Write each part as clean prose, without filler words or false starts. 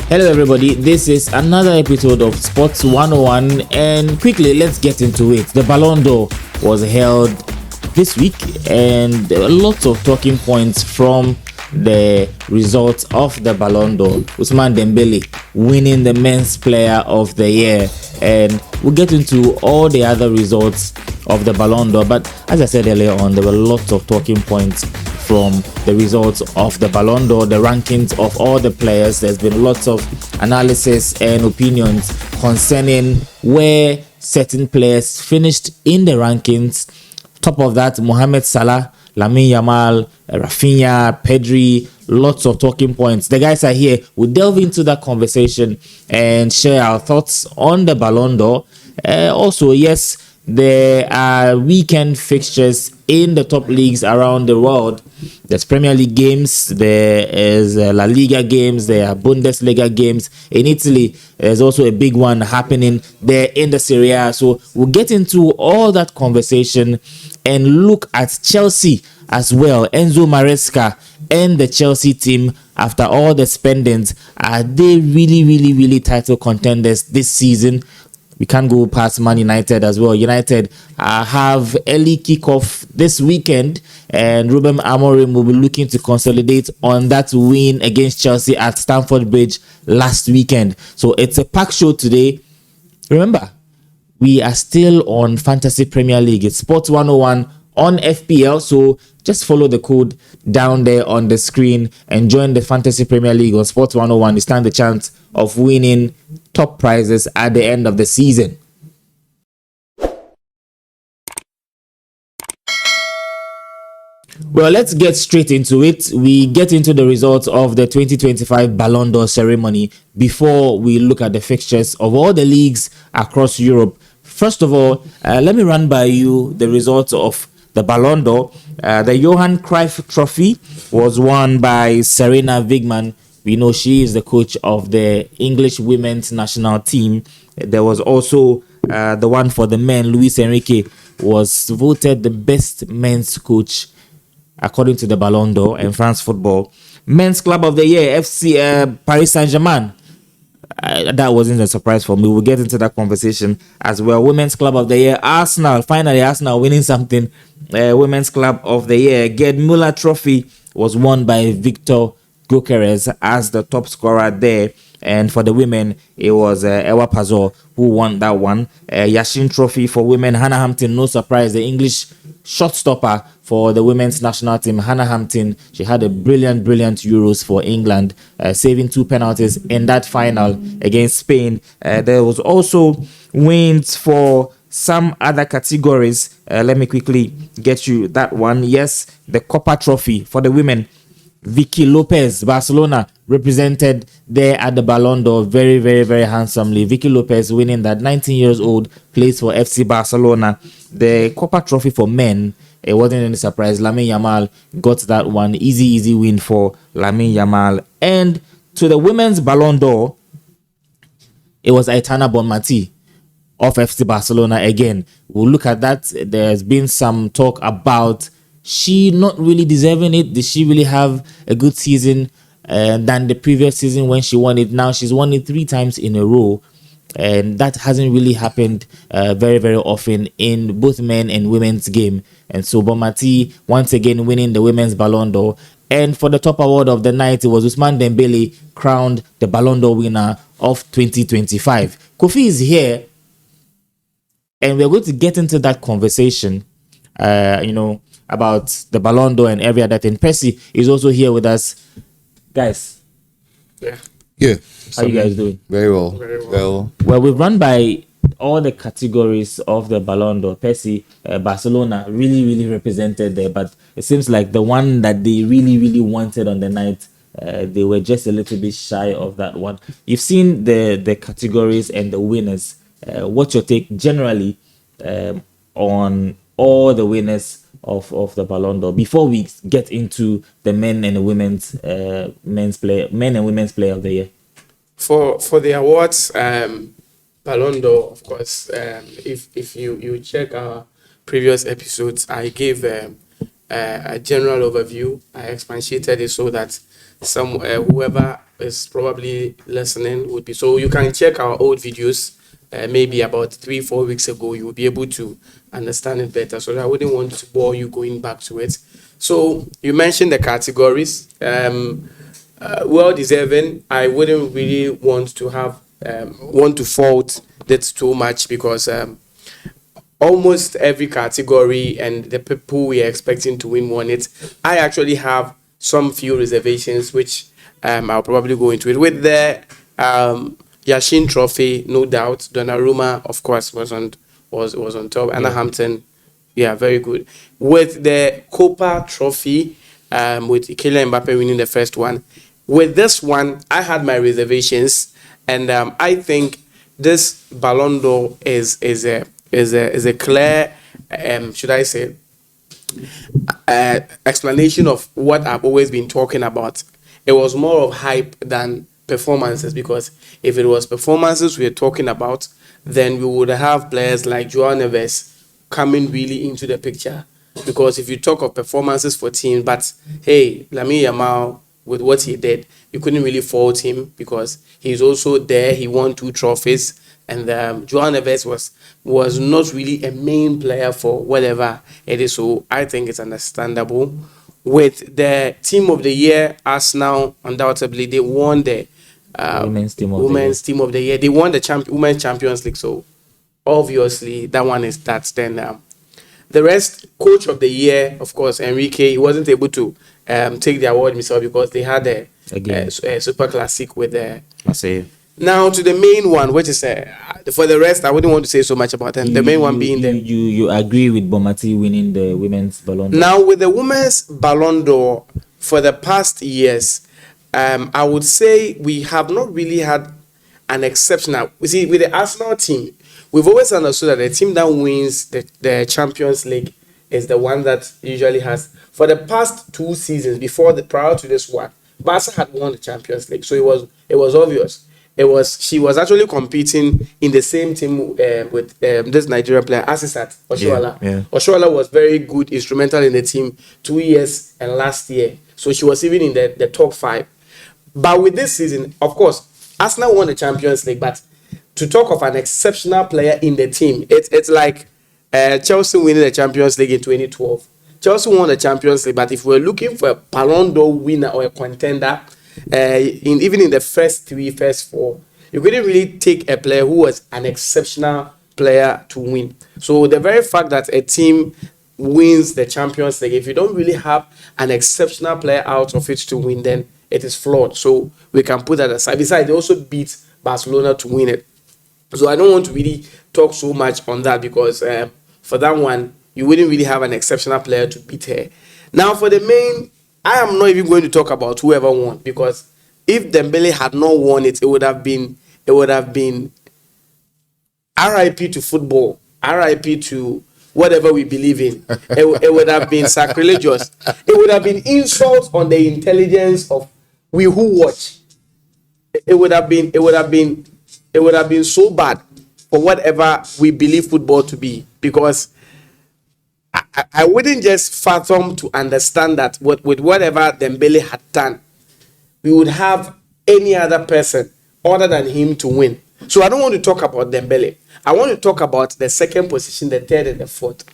Hello everybody, this is another episode of Sports 101 and quickly let's get into it. The Ballon d'Or was held this week and there were lots of talking points from the results of the Ballon d'Or. Ousmane Dembele winning the Men's Player of the Year, and we'll get into all the other results of the Ballon d'Or. But as I said earlier on, there were lots of talking points from the results of the Ballon d'Or, the rankings of all the players. There's been lots of analysis and opinions concerning where certain players finished in the rankings. Top of that, Mohamed Salah, Lamine Yamal, Rafinha, Pedri, lots of talking points. The guys are here. We'll delve into that conversation and share our thoughts on the Ballon d'Or. Also, yes, there are weekend fixtures in the top leagues around the world. There's Premier League games, there is La Liga games, there are Bundesliga games. In Italy, there's also a big one happening there in the Serie A. So we'll get into all that conversation and look at Chelsea as well. Enzo Maresca and the Chelsea team, after all the spendings, are they really title contenders this season? We can't go past Man United as well. United have early kickoff this weekend, and Rúben Amorim will be looking to consolidate on that win against Chelsea at Stamford Bridge last weekend. So it's a packed show today. Remember, we are still on Fantasy Premier League. It's Sports 101 on FPL, so just follow the code down there on the screen and join the Fantasy Premier League on Sports 101. You stand the chance of winning top prizes at the end of the season. Well, let's get straight into it. We get into the results of the 2025 Ballon d'Or ceremony before we look at the fixtures of all the leagues across Europe. First of all, let me run by you the results of the Ballon d'Or. The Johan Cruyff Trophy was won by Serena Wigman. We know she is the coach of the English women's national team. There was also the one for the men. Luis Enrique was voted the best men's coach according to the Ballon d'Or and France Football. Men's Club of the Year, FC Paris Saint-Germain. That wasn't a surprise for me. We'll get into that conversation as well. Women's Club of the Year, Arsenal. Finally, Arsenal winning something. Women's Club of the Year, Gerd Müller Trophy was won by Victor Gyökeres as the top scorer there. And for the women, it was Ewa Pazor who won that one. Yashin Trophy for women, Hannah Hampton, no surprise, the English shotstopper for the women's national team. Hannah Hampton, she had a brilliant Euros for England, saving 2 penalties in that final against Spain. There was also wins for some other categories. Let me quickly get you that one. Yes, the Copa Trophy for the women. Vicky Lopez, Barcelona, represented there at the Ballon d'Or very handsomely. Vicky Lopez winning that. 19 years old, plays for FC Barcelona. The Copa Trophy for men, it wasn't any surprise. Lamine Yamal got that one. Easy win for Lamine Yamal. And to the women's Ballon d'Or, it was Aitana Bonmati of FC Barcelona again. We'll look at that. There's been some talk about she not really deserving it. Did she really have a good season than the previous season when she won it? Now she's won it 3 times in a row, and that hasn't really happened very often in both men and women's game. And so Bonmati once again winning the women's Ballon d'Or. And for the top award of the night, it was Ousmane Dembele crowned the Ballon d'Or winner of 2025. Kofi is here, and we're going to get into that conversation. About the Ballon d'Or and every other thing. Percy is also here with us. Guys. Yeah. How you guys doing? Very well. Well, we've run by all the categories of the Ballon d'Or. Percy, Barcelona really represented there, but it seems like the one that they really wanted on the night, they were just a little bit shy of that one. You've seen the categories and the winners. What's your take generally on all the winners of the Ballon d'Or before we get into the men and women's player of the year? For the awards, Ballon d'Or, of course. If you check our previous episodes, I gave a general overview. I expatiated it so that whoever is probably listening would be, so you can check our old videos. Maybe about 3-4 weeks ago, you will be able to understand it better. So I wouldn't want to bore you going back to it. So you mentioned the categories. Well deserving. I wouldn't really want to fault that too much, because almost every category and the people we are expecting to win won it. I actually have some few reservations, which I'll probably go into it with the Yashin Trophy. No doubt, Donnarumma, of course, was on top. Anna Hampton, yeah, very good. With the Copa Trophy, with Kylian Mbappe winning the first one. With this one, I had my reservations, and I think this Ballon d'Or is a clear, should I say, explanation of what I've always been talking about. It was more of hype than performances, because if it was performances we're talking about, then we would have players like Joao Neves coming really into the picture. Because if you talk of performances for teams, but hey, Lamine Yamal, with what he did, you couldn't really fault him, because he's also there. He won 2 trophies, and Joao Neves was not really a main player for whatever it is. So I think it's understandable. With the team of the year, Arsenal, undoubtedly they won the women's team of the year. They won the Women's Champions League. So obviously that one is that. Then the rest, coach of the year, of course, Enrique. He wasn't able to take the award himself, because they had a Super Classic with the. Now to the main one, which is for the rest, I wouldn't want to say so much about them. The main one being you agree with Bomati winning the women's Ballon d'Or? Now with the women's Ballon d'Or, for the past years, I would say we have not really had an exceptional. We see with the Arsenal team, we've always understood that the team that wins the Champions League is the one that usually has. For the past 2 seasons, prior to this one, Barca had won the Champions League, so it was obvious. She was actually competing in the same team with this Nigerian player, Asisat Oshoala. Yeah. Oshoala was very good, instrumental in the team 2 years and last year. So she was even in the top 5. But with this season, of course, Arsenal won the Champions League. But to talk of an exceptional player in the team, it's like Chelsea winning the Champions League in 2012. Chelsea won the Champions League, but if we're looking for a Ballon d'Or winner or a contender, even in the first 4, you couldn't really take a player who was an exceptional player to win. So the very fact that a team wins the Champions League, if you don't really have an exceptional player out of it to win, then it is flawed. So we can put that aside. Besides, they also beat Barcelona to win it. So I don't want to really talk so much on that, because for that one, you wouldn't really have an exceptional player to beat her. Now for the main, I am not even going to talk about whoever won, because if Dembele had not won it, it would have been RIP to football, RIP to whatever we believe in. It would have been sacrilegious. It would have been insult on the intelligence of we who watch. It would have been so bad for whatever we believe football to be, because I wouldn't just fathom to understand that with whatever Dembele had done, we would have any other person other than him to win. So I don't want to talk about Dembele. I want to talk about the second position, the third and the fourth.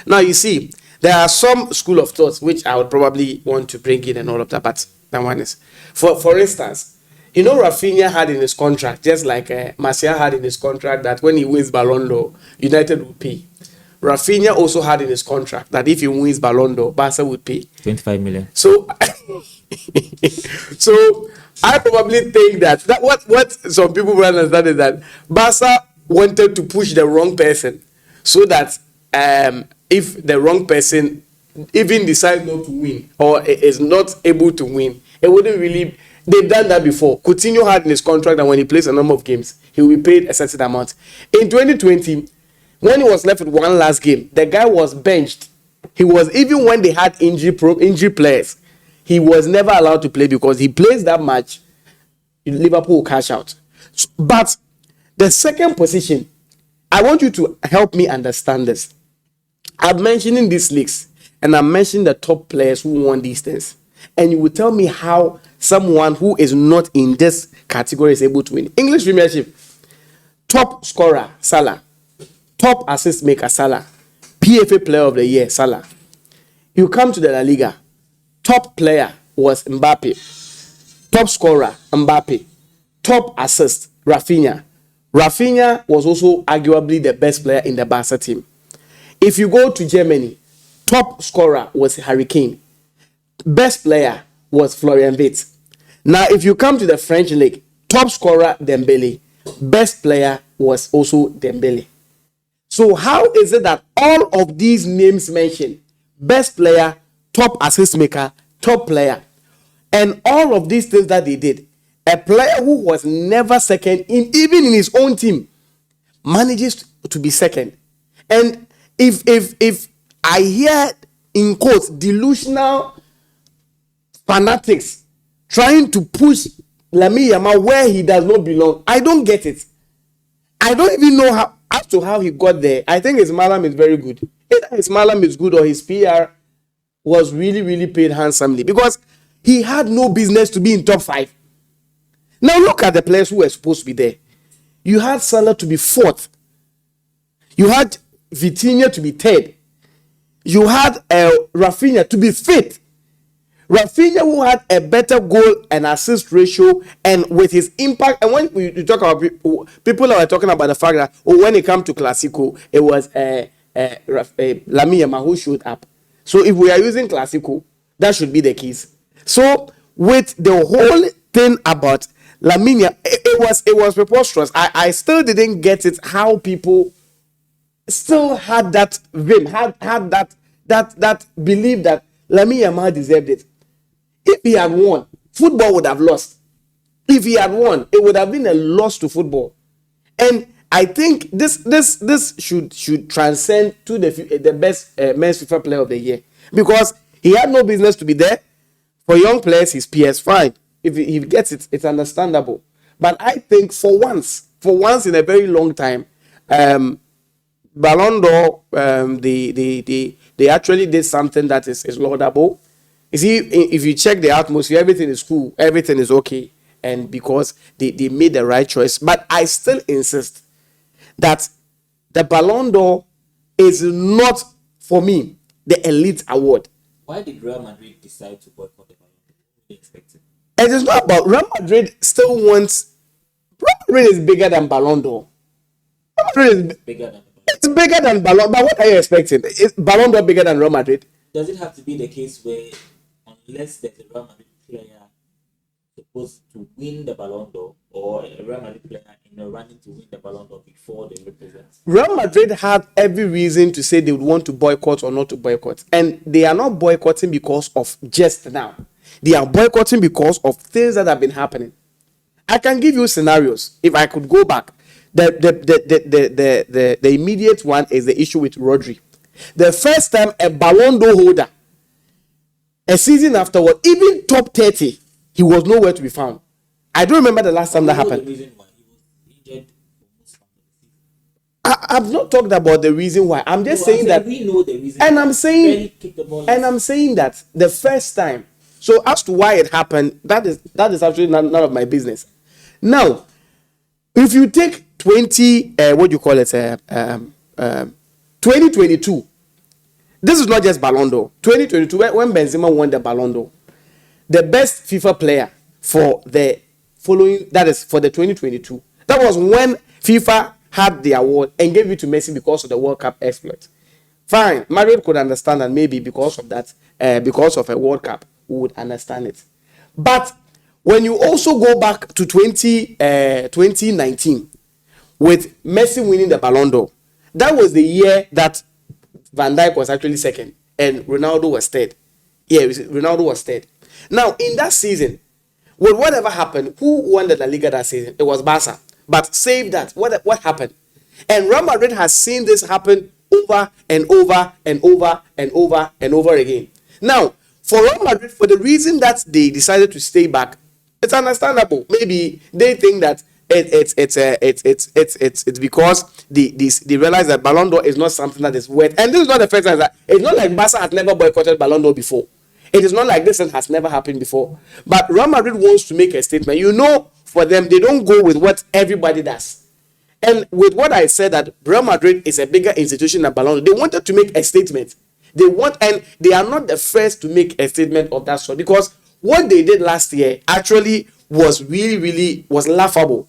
Now you see, there are some school of thoughts which I would probably want to bring in and all of that, but that one is, for instance, Rafinha had in his contract, just like Martial had in his contract, that when he wins Ballon d'Or, United will pay. Rafinha also had in his contract that if he wins Ballon d'Or, Barca would pay 25 million. So, so I probably think that what some people will understand is that Barca wanted to push the wrong person, so that if the wrong person even decides not to win or is not able to win, it wouldn't really. They've done that before. Coutinho had in his contract that when he plays a number of games, he will be paid a certain amount. In 2020, when he was left with one last game, the guy was benched. He was, even when they had injury players, he was never allowed to play, because he plays that match, Liverpool will cash out. But the second position, I want you to help me understand this. I'm mentioning these leagues, and I'm mentioning the top players who won these things, and you will tell me how someone who is not in this category is able to win. English Premiership, top scorer, Salah. Top assist maker, Salah. PFA Player of the Year, Salah. You come to the La Liga, top player was Mbappe. Top scorer, Mbappe. Top assist, Rafinha. Rafinha was also arguably the best player in the Barca team. If you go to Germany, top scorer was Harry Kane. Best player was Florian Wirtz. Now, if you come to the French league, top scorer Dembele. Best player was also Dembele. So how is it that all of these names mentioned, best player, top assist maker, top player, and all of these things that they did, a player who was never second even in his own team manages to be second? And if I hear in quotes delusional fanatics trying to push Lamine Yamal where he does not belong, I don't get it. I don't even know how he got there. I think his Malam is very good. Either his Malam is good or his PR was really, really paid handsomely, because he had no business to be in top 5. Now look at the players who were supposed to be there. You had Salah to be 4th. You had Vitinha to be 3rd. You had Rafinha to be 5th. Rafinha, who had a better goal and assist ratio, and with his impact. And when you talk about people are talking about the fact that when it comes to Clasico, it was Lamine Yamal who showed up. So if we are using Clasico, that should be the case. So with the whole thing about Lamine, it was preposterous. I still didn't get it how people still had that vim, had that belief that Lamine Yamal deserved it. If he had won, football would have lost. If he had won, it would have been a loss to football. And I think this should transcend to the best men's FIFA Player of the Year, because he had no business to be there. For young players, his PS fine. If he gets it, it's understandable. But I think for once in a very long time, Ballon d'Or, they actually did something that is laudable. You see, if you check the atmosphere, everything is cool, everything is okay, and because they made the right choice. But I still insist that the Ballon d'Or is not, for me, the elite award. Why did Real Madrid decide to boycott the Ballon d'Or? What did they expect? It is not about Real Madrid. Still wants. Real Madrid is bigger than Ballon d'Or. Real Madrid is bigger than. It's bigger than Ballon. But what are you expecting? Is Ballon d'Or bigger than Real Madrid? Does it have to be the case where, unless there's a Real Madrid player supposed to win the Ballon d'Or, or a Real Madrid player in the running to win the Ballon d'Or before they represent? Real Madrid had every reason to say they would want to boycott or not to boycott. And they are not boycotting because of just now. They are boycotting because of things that have been happening. I can give you scenarios. If I could go back, the immediate one is the issue with Rodri. The first time a Ballon d'Or holder, a season afterward, even top 30, he was nowhere to be found. I don't remember the last time that happened. The reason why he was injured almost from the season. I've not talked about the reason why. I'm just saying that we know the reason. And I'm saying that the first time. So as to why it happened, that is actually none of my business. Now, if you take 2022, this is not just Ballon d'Or. 2022, when Benzema won the Ballon d'Or, the best FIFA player for the following, that is for the 2022, that was when FIFA had the award and gave it to Messi because of the World Cup exploit. Fine, Madrid could understand, and maybe because of that, because of a World Cup, we would understand it. But when you also go back to 2019, with Messi winning the Ballon d'Or, that was the year that Van Dijk was actually second and Ronaldo was third. Yeah, Ronaldo was third. Now, in that season, with whatever happened, who won the La Liga that season? It was Barca. But save that. What happened? And Real Madrid has seen this happen over and over and over and over and over again. Now, for Real Madrid, for the reason that they decided to stay back, it's understandable. Maybe they think that it's because they realize that Ballon d'Or is not something that is worth. And this is not the first time that it's not like Barca has never boycotted Ballon d'Or before. It is not like this thing has never happened before. But Real Madrid wants to make a statement. For them, they don't go with what everybody does. And with what I said, that Real Madrid is a bigger institution than Ballon, they wanted to make a statement. And they are not the first to make a statement of that sort, because what they did last year actually was really was laughable.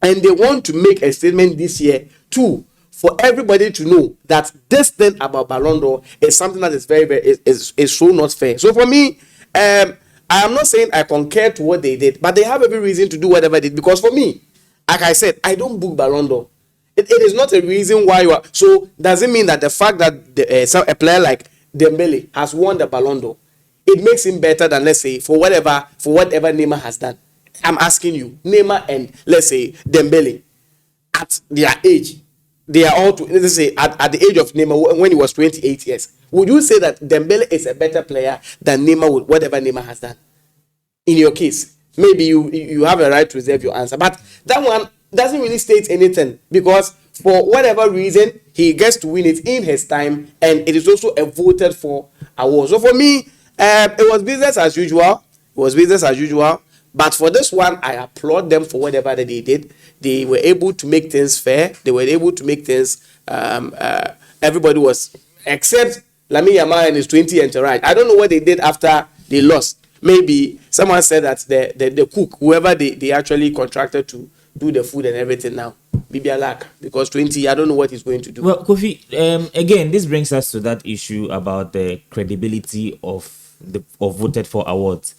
And they want to make a statement this year too, for everybody to know that this thing about Ballon d'Or is something that is very, is so not fair. So for me, I am not saying I concur to what they did, but they have every reason to do whatever they did. Because for me, like I said, I don't book Ballon d'Or. It is not a reason why you are. So does it mean that the fact that a player like Dembele has won the Ballon d'Or, it makes him better than, let's say, for whatever Neymar has done? I'm asking you, Neymar and, let's say, Dembele, at their age, they are all, let's say, at the age of Neymar when he was 28 years. Would you say that Dembele is a better player than Neymar with whatever Neymar has done? In your case, maybe you have a right to reserve your answer, but that one doesn't really state anything, because for whatever reason he gets to win it in his time, and it is also a voted for award. So for me, it was business as usual. But for this one, I applaud them for whatever that they did. They were able to make things fair. They were able to make things. Everybody was, except Lamine Yamal and his 20 entourage. I don't know what they did after they lost. Maybe someone said that the cook, whoever they actually contracted to do the food and everything now, Bibialak, because 20, I don't know what he's going to do. Well, Kofi, again, this brings us to that issue about the credibility of voted for awards.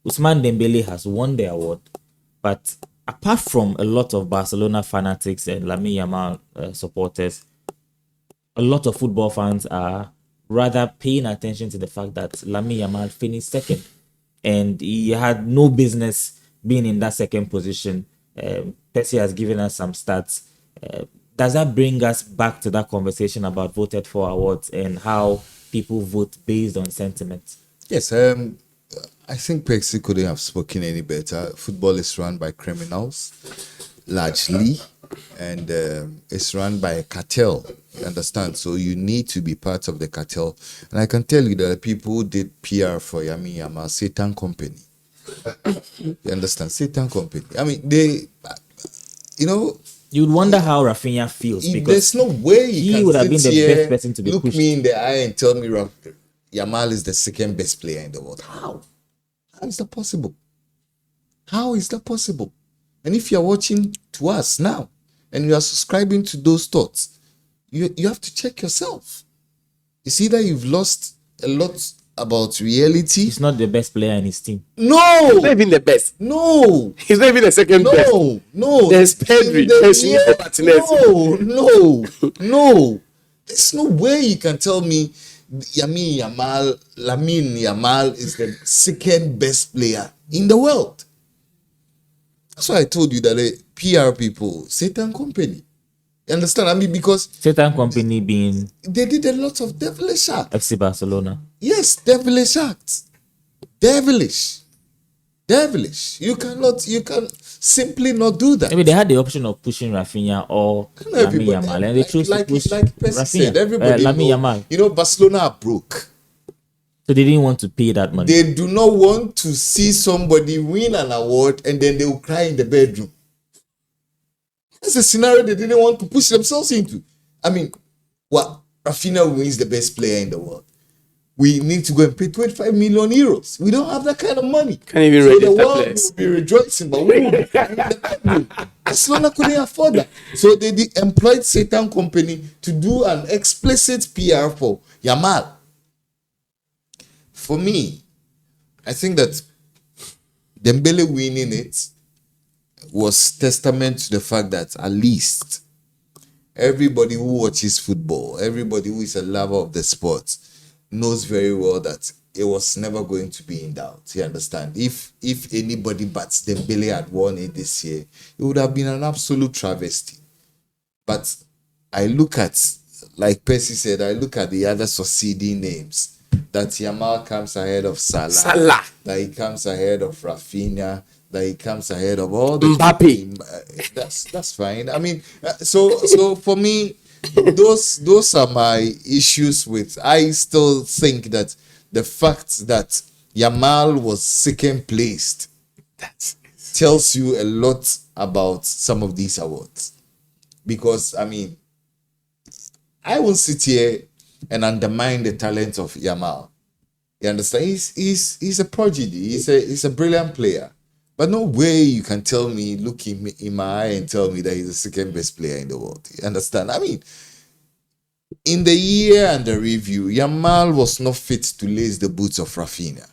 Ousmane Dembele has won the award, but apart from a lot of Barcelona fanatics and Lamine Yamal supporters, a lot of football fans are rather paying attention to the fact that Lamine Yamal finished second, and he had no business being in that second position. Percy has given us some stats. Does that bring us back to that conversation about voted for awards and how people vote based on sentiment? Yes, I think Percy couldn't have spoken any better. Football is run by criminals, largely, and it's run by a cartel. You understand? So you need to be part of the cartel. And I can tell you that the people who did PR for Lamine Yamal, Satan Company. You understand? Satan Company. I mean, you'd wonder how Rafinha feels, because there's no way he would have been the best person to be look pushed. Me in the eye and tell me Yamal is the second best player in the world. How is that possible? How is that possible? And if you're watching to us now and you are subscribing to those thoughts, you have to check yourself. It's either you've lost a lot about reality. He's not the best player in his team. No, He's not even the best. No, he's not even the second best. No. There's Pedri. There's Martinez. No. There's no way you can tell me Lamine Yamal is the second best player in the world. That's why I told you that the PR people, Satan Company. You understand? I mean, because Satan Company being they did a lot of devilish acts. FC Barcelona. Yes, devilish acts. Devilish. You can simply not do that. Maybe they had the option of pushing Rafinha or Lamine Yamal, and they chose to push Rafinha. Everybody Lamine Yamal. Barcelona are broke. So they didn't want to pay that money. They do not want to see somebody win an award and then they will cry in the bedroom. That's a scenario they didn't want to push themselves into. I mean, Rafinha wins the best player in the world. We need to go and pay 25 million euros. We don't have that kind of money. Can't even so register the world players. will be rejoicing, but we will be crying in the bedroom. Barcelona couldn't afford that. So they employed Satan Company to do an explicit PR for Yamal. For me, I think that Dembele winning it was testament to the fact that at least everybody who watches football, everybody who is a lover of the sport, knows very well that it was never going to be in doubt. You understand? If anybody but Dembele had won it this year, it would have been an absolute travesty. But I look at, like Percy said, I look at the other succeeding names. That Yamal comes ahead of Salah. That he comes ahead of Rafinha. That he comes ahead of all the Mbappe. That's fine. I mean, so for me, those are my issues with. I still think that the fact that Yamal was second placed tells you a lot about some of these awards. Because, I mean, I won't sit here and undermine the talent of Yamal. You understand? He's a prodigy. He's a brilliant player. But no way you can tell me, look in my eye and tell me that he's the second best player in the world. You understand? I mean, in the year under review, Yamal was not fit to lace the boots of Rafinha.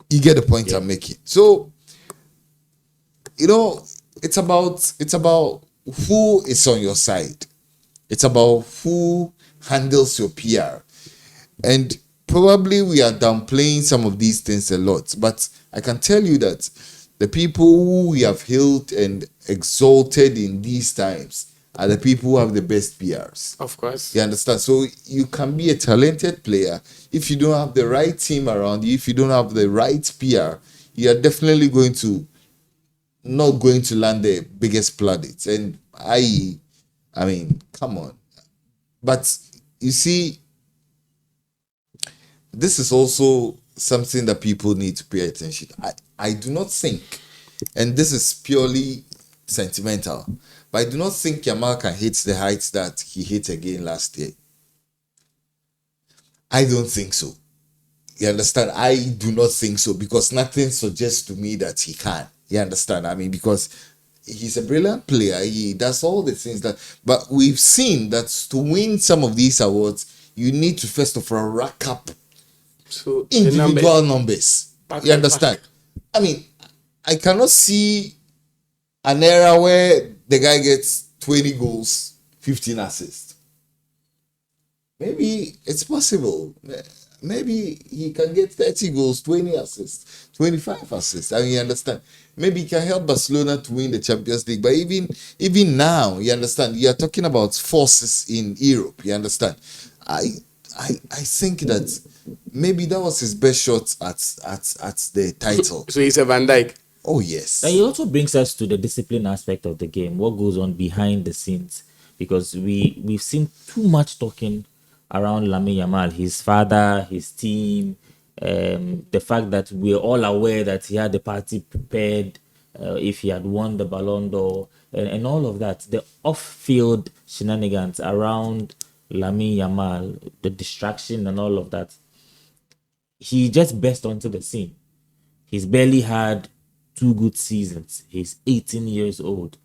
You get the point I'm making. So, you know, it's about who is on your side. It's about who handles your PR. And probably we are downplaying some of these things a lot. But I can tell you that the people who we have hailed and exalted in these times are the people who have the best PRs. Of course. You understand? So you can be a talented player. If you don't have the right team around you, if you don't have the right PR, you are definitely not going to land the biggest plaudits. And I mean, come on. But you see, this is also something that people need to pay attention to. I do not think, and this is purely sentimental, but I do not think Yamal can hit the heights that he hit again last year. I don't think so. You understand? I do not think so, because nothing suggests to me that he can. You understand? I mean, because he's a brilliant player. He does all the things that... But we've seen that to win some of these awards, you need to first of all rack up So individual numbers. You understand? I mean, I cannot see an era where the guy gets 20 goals, 15 assists. Maybe it's possible. Maybe he can get 30 goals, 20 assists, 25 assists. I mean, you understand? Maybe he can help Barcelona to win the Champions League. But even now, you understand? You are talking about forces in Europe. You understand? I think that maybe that was his best shot at the title. So he's a Van Dijk. Oh, yes. And it also brings us to the discipline aspect of the game, what goes on behind the scenes, because we've seen too much talking around Lamine Yamal, his father, his team, the fact that we're all aware that he had the party prepared if he had won the Ballon d'Or, and all of that, the off-field shenanigans around Lamine Yamal, the distraction and all of that. He just burst onto the scene. He's barely had 2 good seasons. He's 18 years old.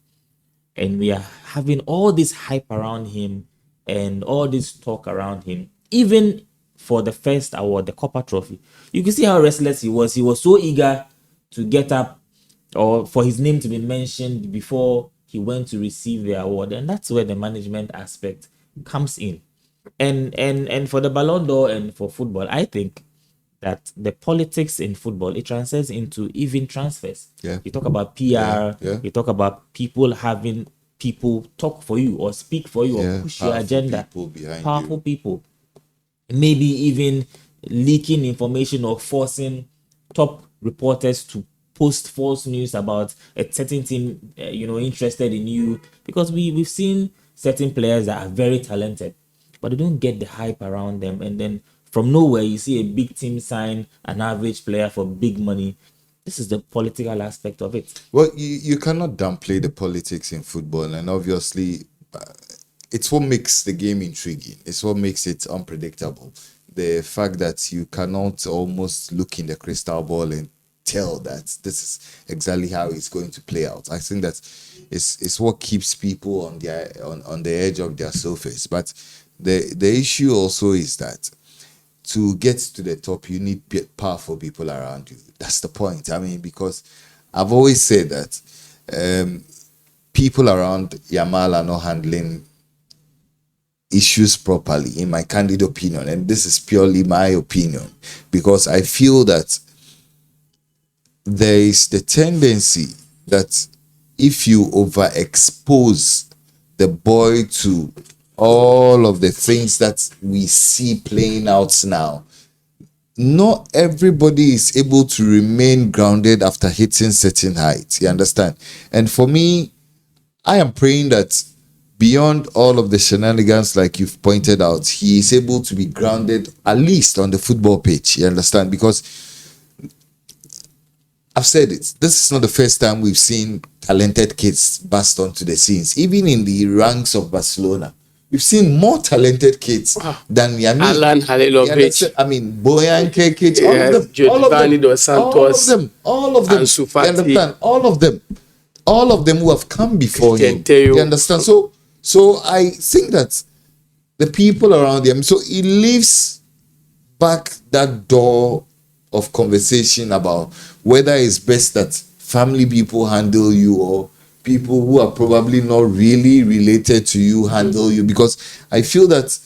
And we are having all this hype around him and all this talk around him. Even for the first award, the Copa Trophy, you can see how restless he was. He was so eager to get up or for his name to be mentioned before he went to receive the award. And that's where the management aspect comes in. And for the Ballon d'Or and for football, I think that the politics in football, it transcends into even transfers. Yeah. You talk about PR, Yeah. you talk about people having people talk for you or speak for you or push your Powerful agenda. people behind Powerful you. people. Maybe even leaking information or forcing top reporters to post false news about a certain team, interested in you. Because we've seen certain players that are very talented, but they don't get the hype around them. And then from nowhere, you see a big team sign an average player for big money. This is the political aspect of it. Well, you cannot downplay the politics in football, and obviously, it's what makes the game intriguing. It's what makes it unpredictable. The fact that you cannot almost look in the crystal ball and tell that this is exactly how it's going to play out. I think that it's what keeps people on the edge of their sofas. But the issue also is that to get to the top, you need powerful people around you. That's the point. I mean, because I've always said that people around Yamal are not handling issues properly, in my candid opinion. And this is purely my opinion, because I feel that there is the tendency that if you overexpose the boy to all of the things that we see playing out now, not everybody is able to remain grounded after hitting certain heights. You understand? And for me, I am praying that beyond all of the shenanigans, like you've pointed out, he is able to be grounded at least on the football pitch. You understand? Because I've said it. This is not the first time we've seen talented kids burst onto the scenes. Even in the ranks of Barcelona, we've seen more talented kids than Yamin. Alan Halilovic. I mean, Boyan Kekic, all of them, Ansu Fati. You understand? All of them who have come before him. Teo. You understand? So I think that the people around him, so it leaves back that door of conversation about whether it's best that family people handle you or people who are probably not really related to you handle you. Because I feel that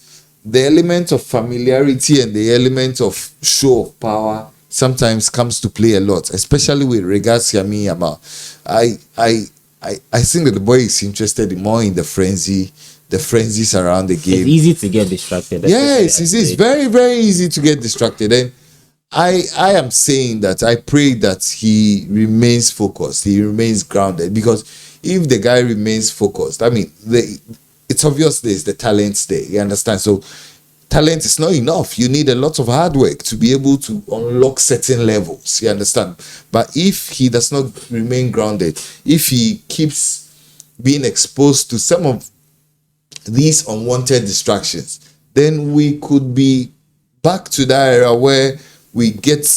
the element of familiarity and the element of show of power sometimes comes to play a lot, especially with regards to Yami Yamal. I think that the boy is interested more in the frenzies around the game. It's easy to get distracted. Yes, it's very, very easy to get distracted. And I am saying that I pray that he remains focused, he remains grounded, because if the guy remains focused, I mean, it's obvious there's the talent there. You understand? So talent is not enough. You need a lot of hard work to be able to unlock certain levels. You understand? But if he does not remain grounded, if he keeps being exposed to some of these unwanted distractions, then we could be back to that era where we get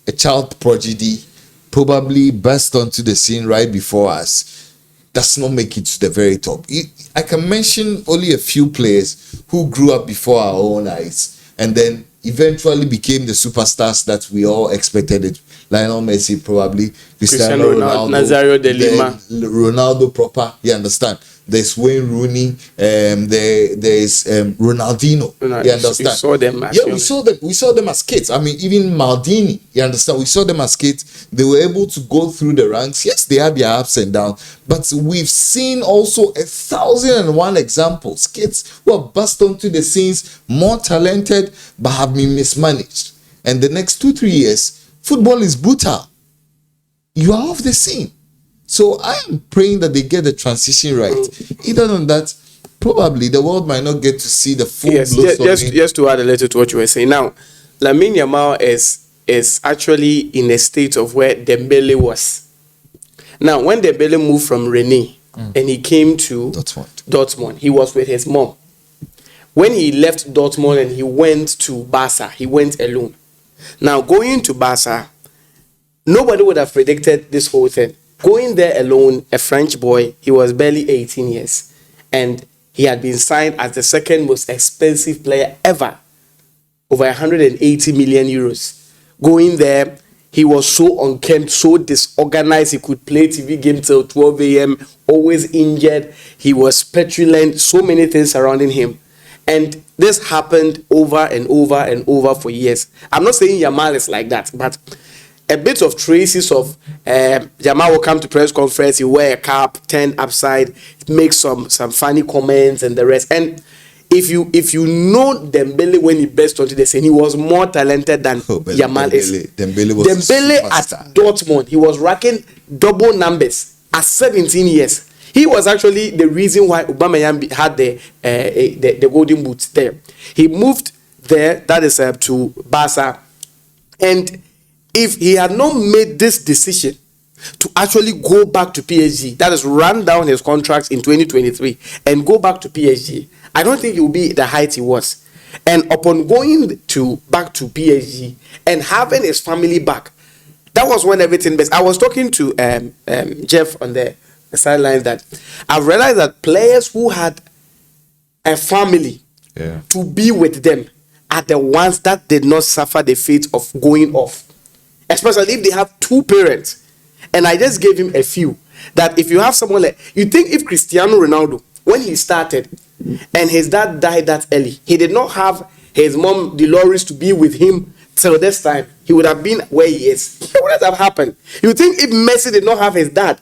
a child prodigy probably burst onto the scene right before us, does not make it to the very top. I can mention only a few players who grew up before our own eyes and then eventually became the superstars that we all expected it. Lionel Messi, probably Cristiano Ronaldo, Nazario de Lima, Ronaldo proper. You understand? There's Wayne Rooney. There's Ronaldinho. You understand? We saw them. We saw them as kids. I mean, even Maldini. You understand? We saw them as kids. They were able to go through the ranks. Yes, they had their ups and downs, but we've seen also 1,001 examples. Kids who have burst onto the scenes, more talented, but have been mismanaged. And the next 2-3 years, football is brutal. You are off the scene. So I am praying that they get the transition right. Either than that, probably the world might not get to see the full blossom. Just to add a little to what you were saying. Now, Lamine Yamal is actually in a state of where Dembele was. Now, when Dembele moved from Rennes and he came to Dortmund, he was with his mom. When he left Dortmund and he went to Barca, he went alone. Now, going to Barca, nobody would have predicted this whole thing. Going there alone, a French boy, he was barely 18 years. And he had been signed as the second most expensive player ever. Over 180 million euros. Going there, he was so unkempt, so disorganized. He could play TV game till 12 a.m., always injured. He was petulant, so many things surrounding him. And this happened over and over and over for years. I'm not saying Yamal is like that, but a bit of traces of Yamal will come to press conference, he wear a cap, turned upside, make some funny comments and the rest. And if you know Dembele when he burst onto the scene, he was more talented than Yamal is. Dembele at Dortmund, he was racking double numbers at 17 years. He was actually the reason why Aubameyang had the golden boot there. He moved there, that is to Barca, and if he had not made this decision to actually go back to PSG, that is run down his contracts in 2023 and go back to PSG, I don't think he will be the height he was. And upon going back to PSG and having his family back, that was when everything best. I was talking to Jeff on the sidelines that I've realized that players who had a family to be with them are the ones that did not suffer the fate of going off. Especially if they have two parents. And I just gave him a few. That if you have someone like, you think if Cristiano Ronaldo, when he started and his dad died that early, he did not have his mom Dolores to be with him till this time, he would have been where he is. What would have happened? You think if Messi did not have his dad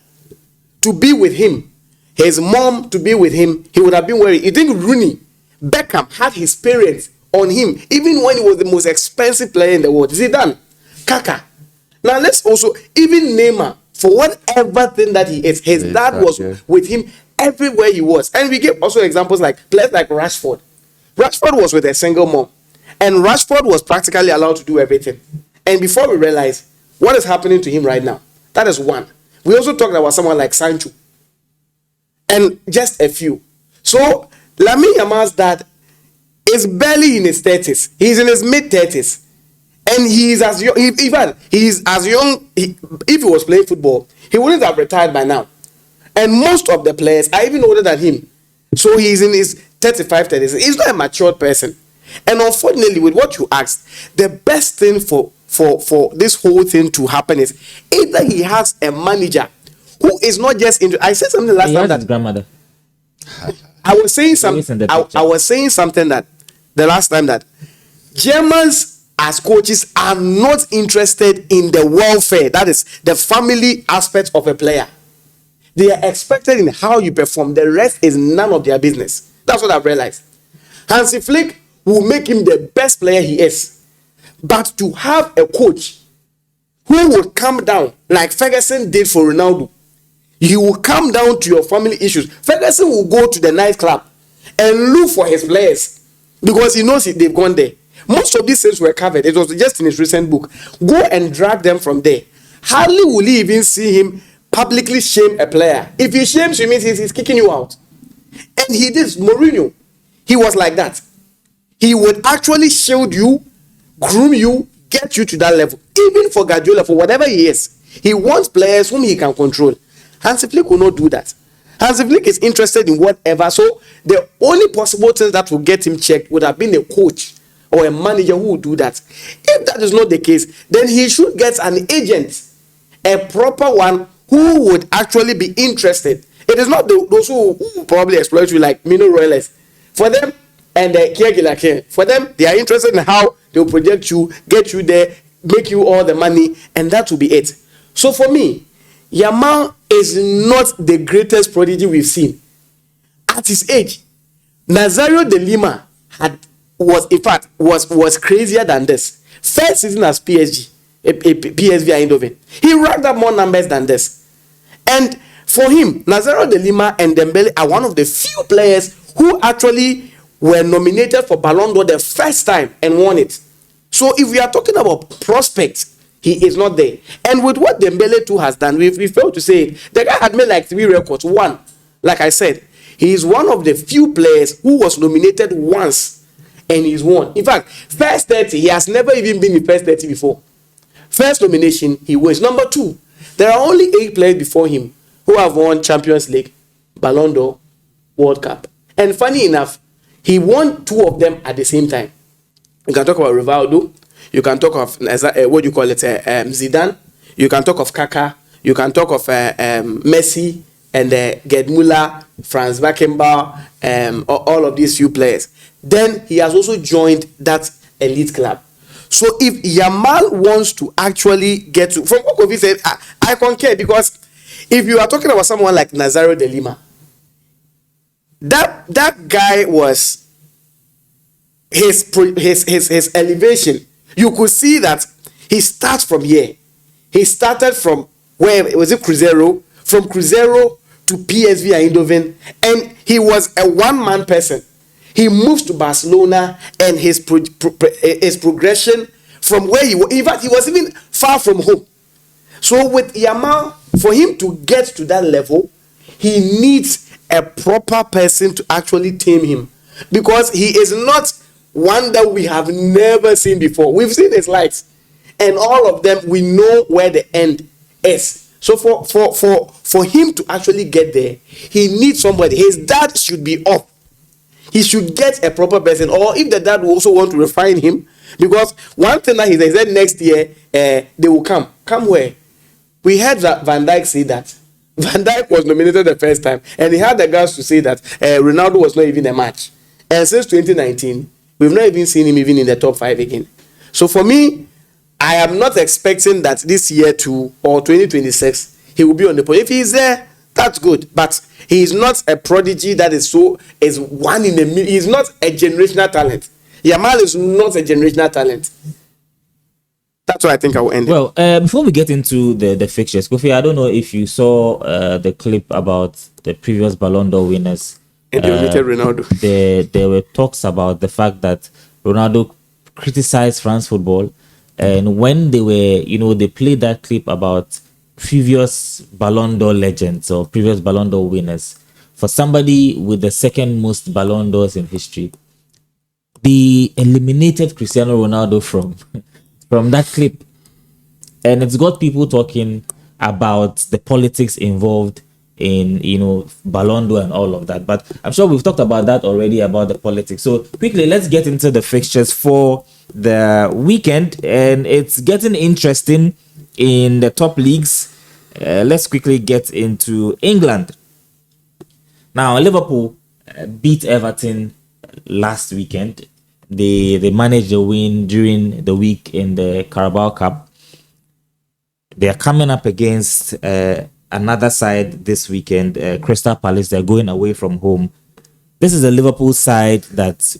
to be with him, his mom to be with him, he would have been where he is. You think Rooney, Beckham had his parents on him, even when he was the most expensive player in the world. Is he done? Kaka. Now let's also, even Neymar, for whatever thing that he is, his dad was with him everywhere he was. And we gave also examples like players like Rashford. Rashford was with a single mom, and Rashford was practically allowed to do everything. And before we realize what is happening to him right now, that is one. We also talked about someone like Sancho, and just a few. So Lamine Yamal's dad is barely in his 30s. He's in his mid 30s, and he's as young. Even he's as young. If he was playing football, he wouldn't have retired by now. And most of the players are even older than him. So he's in his 35, 30s. He's not a matured person. And unfortunately, with what you asked, the best thing for this whole thing to happen is either he has a manager who is not just into. I said something last time that his grandmother. I was saying something. I was saying something that the last time that Germans as coaches are not interested in the welfare, that is the family aspect of a player. They are expected in how you perform. The rest is none of their business. That's what I've realized. Hansi Flick will make him the best player he is. But to have a coach who will come down like Ferguson did for Ronaldo, he will come down to your family issues. Ferguson will go to the nightclub and look for his players because he knows they've gone there. Most of these things were covered. It was just in his recent book. Go and drag them from there. Hardly will he even see him publicly shame a player. If he shames you, means he's kicking you out. And he did. Mourinho, he was like that. He would actually shield you, groom you, get you to that level. Even for Guardiola, for whatever he is, he wants players whom he can control. Hansi Flick will not do that. Hansi Flick is interested in whatever. So the only possible thing that will get him checked would have been a coach or a manager who would do that. If that is not the case, then he should get an agent, a proper one who would actually be interested. It is not those who probably exploit you like Mino Royalists. For them, and the for them, they are interested in how they will project you, get you there, make you all the money, and that will be it. So for me, Yamal is not the greatest prodigy we've seen. At his age, Nazario de Lima was crazier than this. First season as PSV Eindhoven, he racked up more numbers than this. And for him, Nazario de Lima and Dembele are one of the few players who actually were nominated for Ballon d'Or the first time and won it. So if we are talking about prospects, he is not there. And with what Dembele too has done, we failed to say it. The guy had made like 3 records. One, like I said, he is one of the few players who was nominated once and he's won. In fact, first 30, he has never even been in first 30 before. First nomination, he wins. Number 2, there are only 8 players before him who have won Champions League, Ballon d'Or, World Cup. And funny enough, he won 2 of them at the same time. You can talk about Rivaldo. You can talk of Zidane. You can talk of Kaká. You can talk of Messi and Gerd Müller, Franz Beckenbauer, all of these few players. Then he has also joined that elite club. So if Yamal wants to actually get to, from what Kofi said, I concur, because if you are talking about someone like Nazario de Lima, that guy was his elevation. You could see that he starts from here. He started from where was it, Cruzeiro? From Cruzeiro to PSV Eindhoven, and he was a one-man person. He moves to Barcelona, and his progression from where he was, in fact, he was even far from home. So with Yamal, for him to get to that level, he needs a proper person to actually tame him, because he is not one that we have never seen before. We've seen his lights, and all of them, we know where the end is. So for him to actually get there, he needs somebody. His dad should be off. He should get a proper person, or if the dad will also want to refine him, because one thing that he said next year, they will come. Come where? We heard that Van Dijk say that. Van Dijk was nominated the first time, and he had the guts to say that Ronaldo was not even a match. And since 2019, we've not even seen him even in the top 5 again. So for me, I am not expecting that this year or 2026, he will be on the podium. If he's there, that's good. But he is not a prodigy that is one in a million. He's not a generational talent. Yamal is not a generational talent. That's why I think I will end it. Well, before we get into the fixtures, Kofi, I don't know if you saw the clip about the previous Ballon d'Or winners. And they omitted Ronaldo. There were talks about the fact that Ronaldo criticized France football, and when they were, they played that clip about previous Ballon d'Or legends or previous Ballon d'Or winners. For somebody with the second most Ballon d'Ors in history, they eliminated Cristiano Ronaldo from that clip, and it's got people talking about the politics involved in Ballon d'Or and all of that. But I'm sure we've talked about that already, about the politics. So quickly, let's get into the fixtures for the weekend, and it's getting interesting in the top leagues. Let's quickly get into England. Now, Liverpool beat Everton last weekend. They managed a win during the week in the Carabao Cup. They are coming up against another side this weekend, Crystal Palace. They're going away from home. This is a Liverpool side that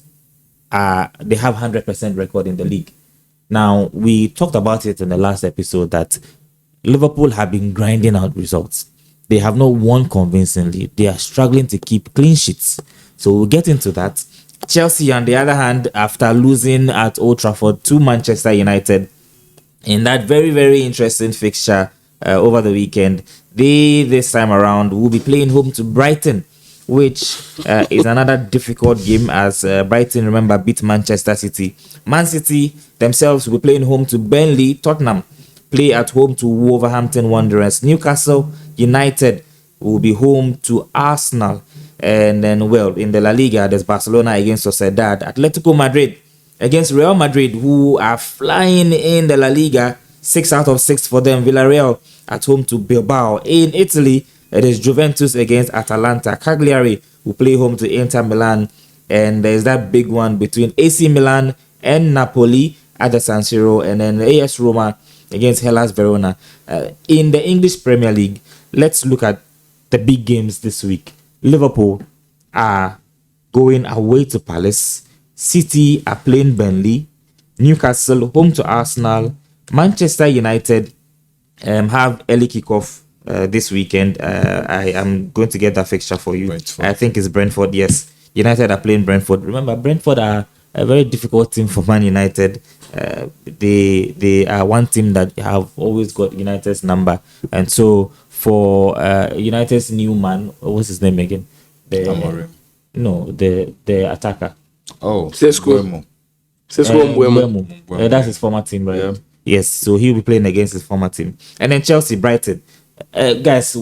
they have 100% record in the league. Now, we talked about it in the last episode that Liverpool have been grinding out results. They have not won convincingly. They are struggling to keep clean sheets. So we'll get into that. Chelsea, on the other hand, after losing at Old Trafford to Manchester United in that very, very interesting fixture over the weekend, they, this time around, will be playing home to Brighton, which is another difficult game, as Brighton, remember, beat Manchester City. Man City themselves will be playing home to Burnley. Tottenham play at home to Wolverhampton Wanderers. Newcastle United will be home to Arsenal. And then, well, in the La Liga, there's Barcelona against Sociedad. Atletico Madrid against Real Madrid, who are flying in the La Liga. 6 out of 6 for them. Villarreal at home to Bilbao. In Italy, it is Juventus against Atalanta. Cagliari will play home to Inter Milan. And there's that big one between AC Milan and Napoli at the San Siro. And then AS Roma against Hellas Verona. In the English Premier League, let's look at the big games this week. Liverpool are going away to Palace. City are playing Burnley. Newcastle home to Arsenal. Manchester United have early kickoff this weekend. I am going to get that fixture for you. Brentford. I think it's Brentford, yes. United are playing Brentford. Remember, Brentford are a very difficult team for Man United. They are one team that have always got United's number. And so for United's new man, what's his name again? Amorim. No, the attacker. Oh, Sesko. Mbeumo. Mbeumo. That's his former team, right? Yeah. Yes, so he'll be playing against his former team. And then Chelsea, Brighton. Guys,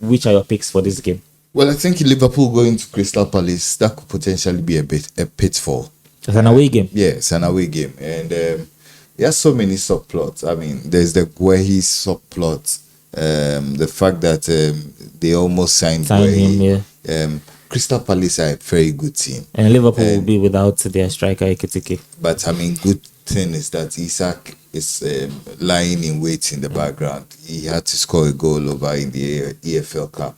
which are your picks for this game? Well, I think Liverpool going to Crystal Palace, that could potentially be a pitfall. It's an away game. Yeah, it's an away game. And there are so many subplots. I mean, there's the Guehi subplot. The fact that they almost signed Guehi. him, yeah. Crystal Palace are a very good team. And Liverpool will be without their striker, Ekitike. But, I mean, good thing is that Isak is lying in wait in the background. He had to score a goal over in the EFL Cup.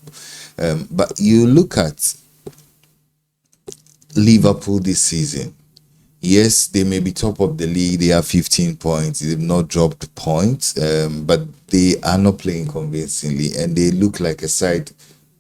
But you look at Liverpool this season. Yes, they may be top of the league. They have 15 points. They've not dropped points, but they are not playing convincingly, and they look like a side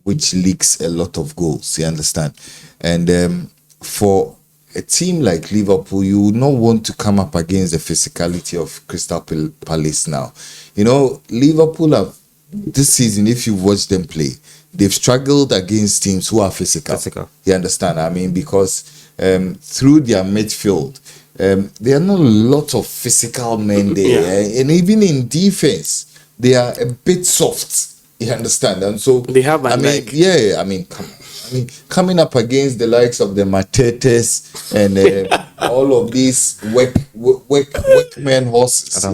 which leaks a lot of goals. You understand? And for a team like Liverpool, you would not want to come up against the physicality of Crystal Palace now. You know, Liverpool have, this season, if you watch them play, they've struggled against teams who are physical. You understand? I mean, because through their midfield, there are not a lot of physical men there. Yeah. And even in defense, they are a bit soft. You understand? And so, They have Van Dijk. Coming up against the likes of the Matetes and all of these workmen horses.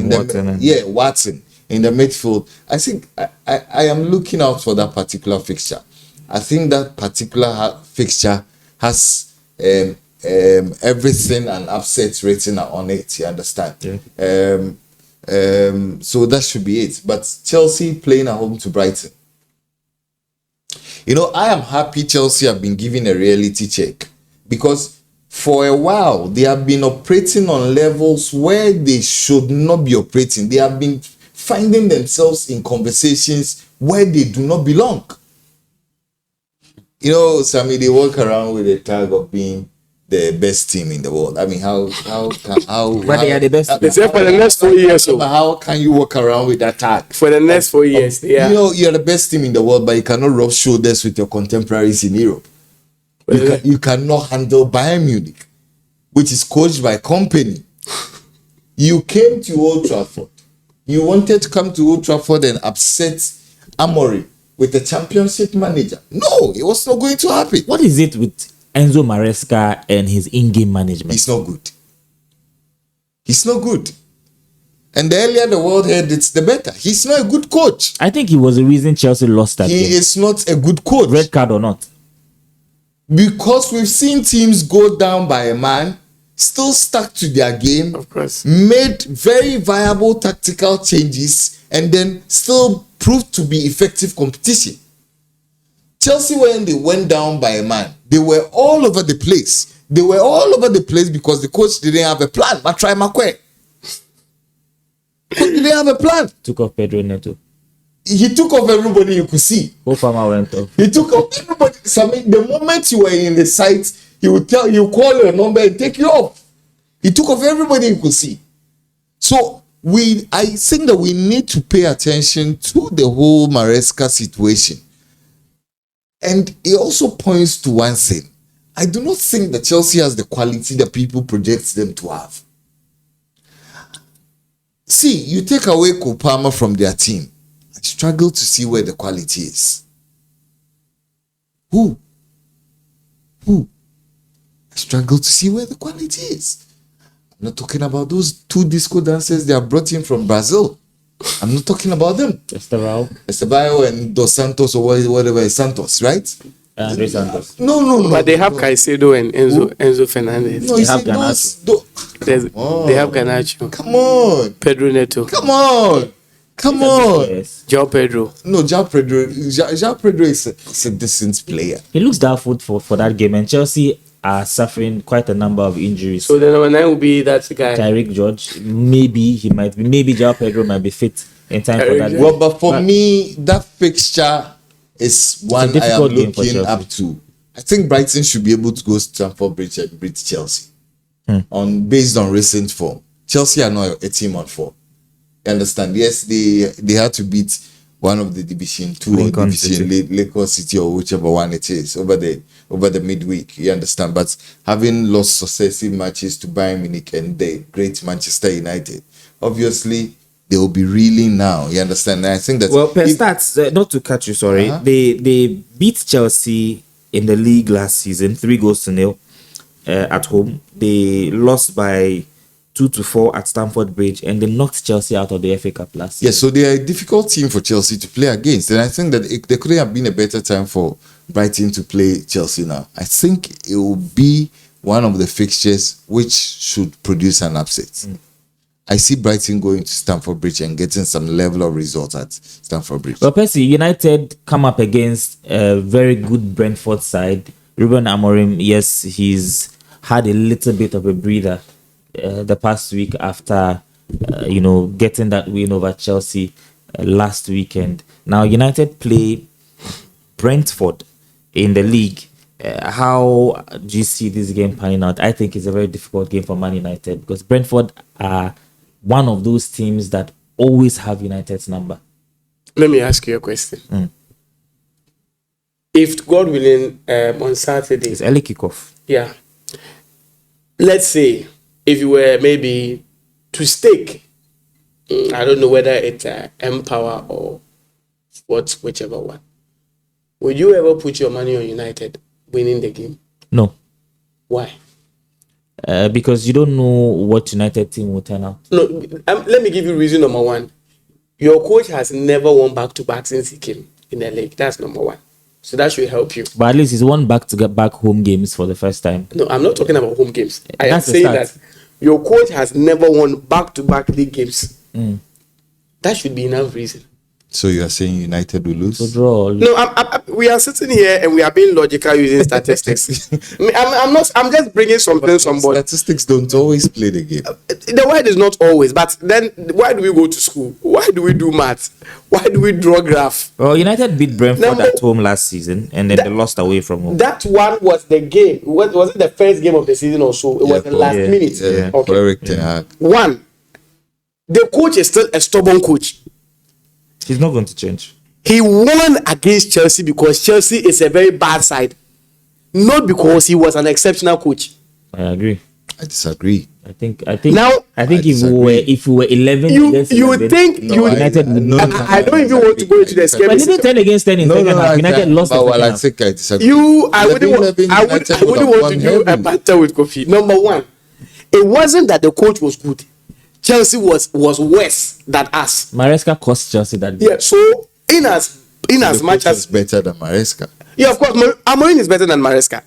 Watson in the midfield. I think I am looking out for that particular fixture. I think that particular fixture has everything and upsets written on it. You understand? Yeah. So that should be it. But Chelsea playing at home to Brighton. You know, I am happy Chelsea have been given a reality check, because for a while they have been operating on levels where they should not be operating. They have been finding themselves in conversations where they do not belong. You know, Sammy, they walk around with a tag of being the best team in the world. I mean, how But they are the best. They say for the next 4 years. But how can you walk around with that tag? For the next 4 years, yeah. You know, you're the best team in the world, but you cannot rub shoulders with your contemporaries in Europe. You cannot handle Bayern Munich, which is coached by company. You came to Old Trafford. You wanted to come to Old Trafford and upset Amorim with the championship manager. No, it was not going to happen. What is it with Enzo Maresca and his in-game management? He's not good. He's not good. And the earlier the world heard it, the better. He's not a good coach. I think he was the reason Chelsea lost that He game. is not a good coach. Red card or not. Because we've seen teams go down by a man, still stuck to their game, Of course. made very viable tactical changes, and then still proved to be effective competition. Chelsea, when they went down by a man, they were all over the place. They were all over the place because the coach didn't have a plan. Matrai Makwe. He didn't have a plan. Took off Pedro Neto. He took off everybody you could see. Whole farmer went off. He took off everybody. So, I mean, the moment you were in the site, he would tell you, call your number and take you off. He took off everybody you could see. So I think that we need to pay attention to the whole Maresca situation. And it also points to one thing. I do not think that Chelsea has the quality that people project them to have. See, you take away Kopama from their team. I struggle to see where the quality is. Who? I struggle to see where the quality is. I'm not talking about those two disco dancers they have brought in from Brazil. I'm not talking about them. Esteban and Dos Santos or whatever is Santos, right? Andre Santos. No. But they have Caicedo and Enzo Fernandez. No, They you have see those. They have Garnacho. Come on. Pedro Neto. Come on. Yes. João Pedro. No, João Pedro is a decent player. He looks doubtful for that game, and Chelsea are suffering quite a number of injuries. So the number 9 will be that guy. Tyreek George, maybe he might be. Maybe João Pedro might be fit in time for that. Well, but for me, that fixture is one I am difficult game for looking Chelsea. up to. I think Brighton should be able to go to Stamford Bridge and beat Chelsea based on recent form. Chelsea are not a team on form. You understand? Yes, they had to beat one of the Division 2 or Lincoln Division Lincoln City or whichever one it is over the midweek. You understand? But having lost successive matches to Bayern Munich and the great Manchester United, obviously they will be reeling now. You understand? And I think that Per stats, not to cut you, sorry, they beat Chelsea in the league last season 3-0 at home. They lost by 2-4 at Stamford Bridge, and they knocked Chelsea out of the FA Cup last season. Yeah, so they are a difficult team for Chelsea to play against, and I think that there couldn't have been a better time for Brighton to play Chelsea now. I think it will be one of the fixtures which should produce an upset. I see Brighton going to Stamford Bridge and getting some level of results at Stamford Bridge. Well, Percy, United come up against a very good Brentford side. Rúben Amorim, yes, he's had a little bit of a breather the past week after, getting that win over Chelsea last weekend. Now, United play Brentford in the league. How do you see this game panning out? I think it's a very difficult game for Man United because Brentford are one of those teams that always have United's number. Let me ask you a question. If God willing, on Saturday, It's early kickoff. yeah, let's say if you were maybe to stake, I don't know whether it's Empower or whichever one, would you ever put your money on United winning the game? No, Why? because you don't know what United team will turn out. No, let me give you reason number one. Your coach has never won back-to-back since he came in the league. That's number one. So that should help you. But at least he's won back-to-back home games for the first time. No, I'm not talking about home games. I am That's the saying start. that your coach has never won back-to-back league games. That should be enough reason. So you are saying United will lose? To draw. No, we are sitting here and we are being logical using statistics. I'm not. I'm just bringing something. Somebody. Statistics don't always play the game. The word is not always. But then, why do we go to school? Why do we do maths? Why do we draw graph? Well, United beat Brentford at home last season, and then they lost away from home. That one was the game. Was it the first game of the season or so? It was the last minute. Yeah. Okay. Eric Ten Hag. One, the coach is still a stubborn coach. He's not going to change. He won against Chelsea because Chelsea is a very bad side, not because he was an exceptional coach. I agree. I disagree. I think Now, if we were 11 against you 11, think United would no, not. no, I don't even want to go into the But scheme. they did 10 against 10 in second half. United lost the But second I half. think I disagree. I wouldn't want to do a battle with Kofi. Number one, it wasn't that the coach was good. Chelsea was worse than us. Maresca cost Chelsea that day. Yeah. So in as much as better than Maresca. yeah, of course, Amorim is better than Maresca.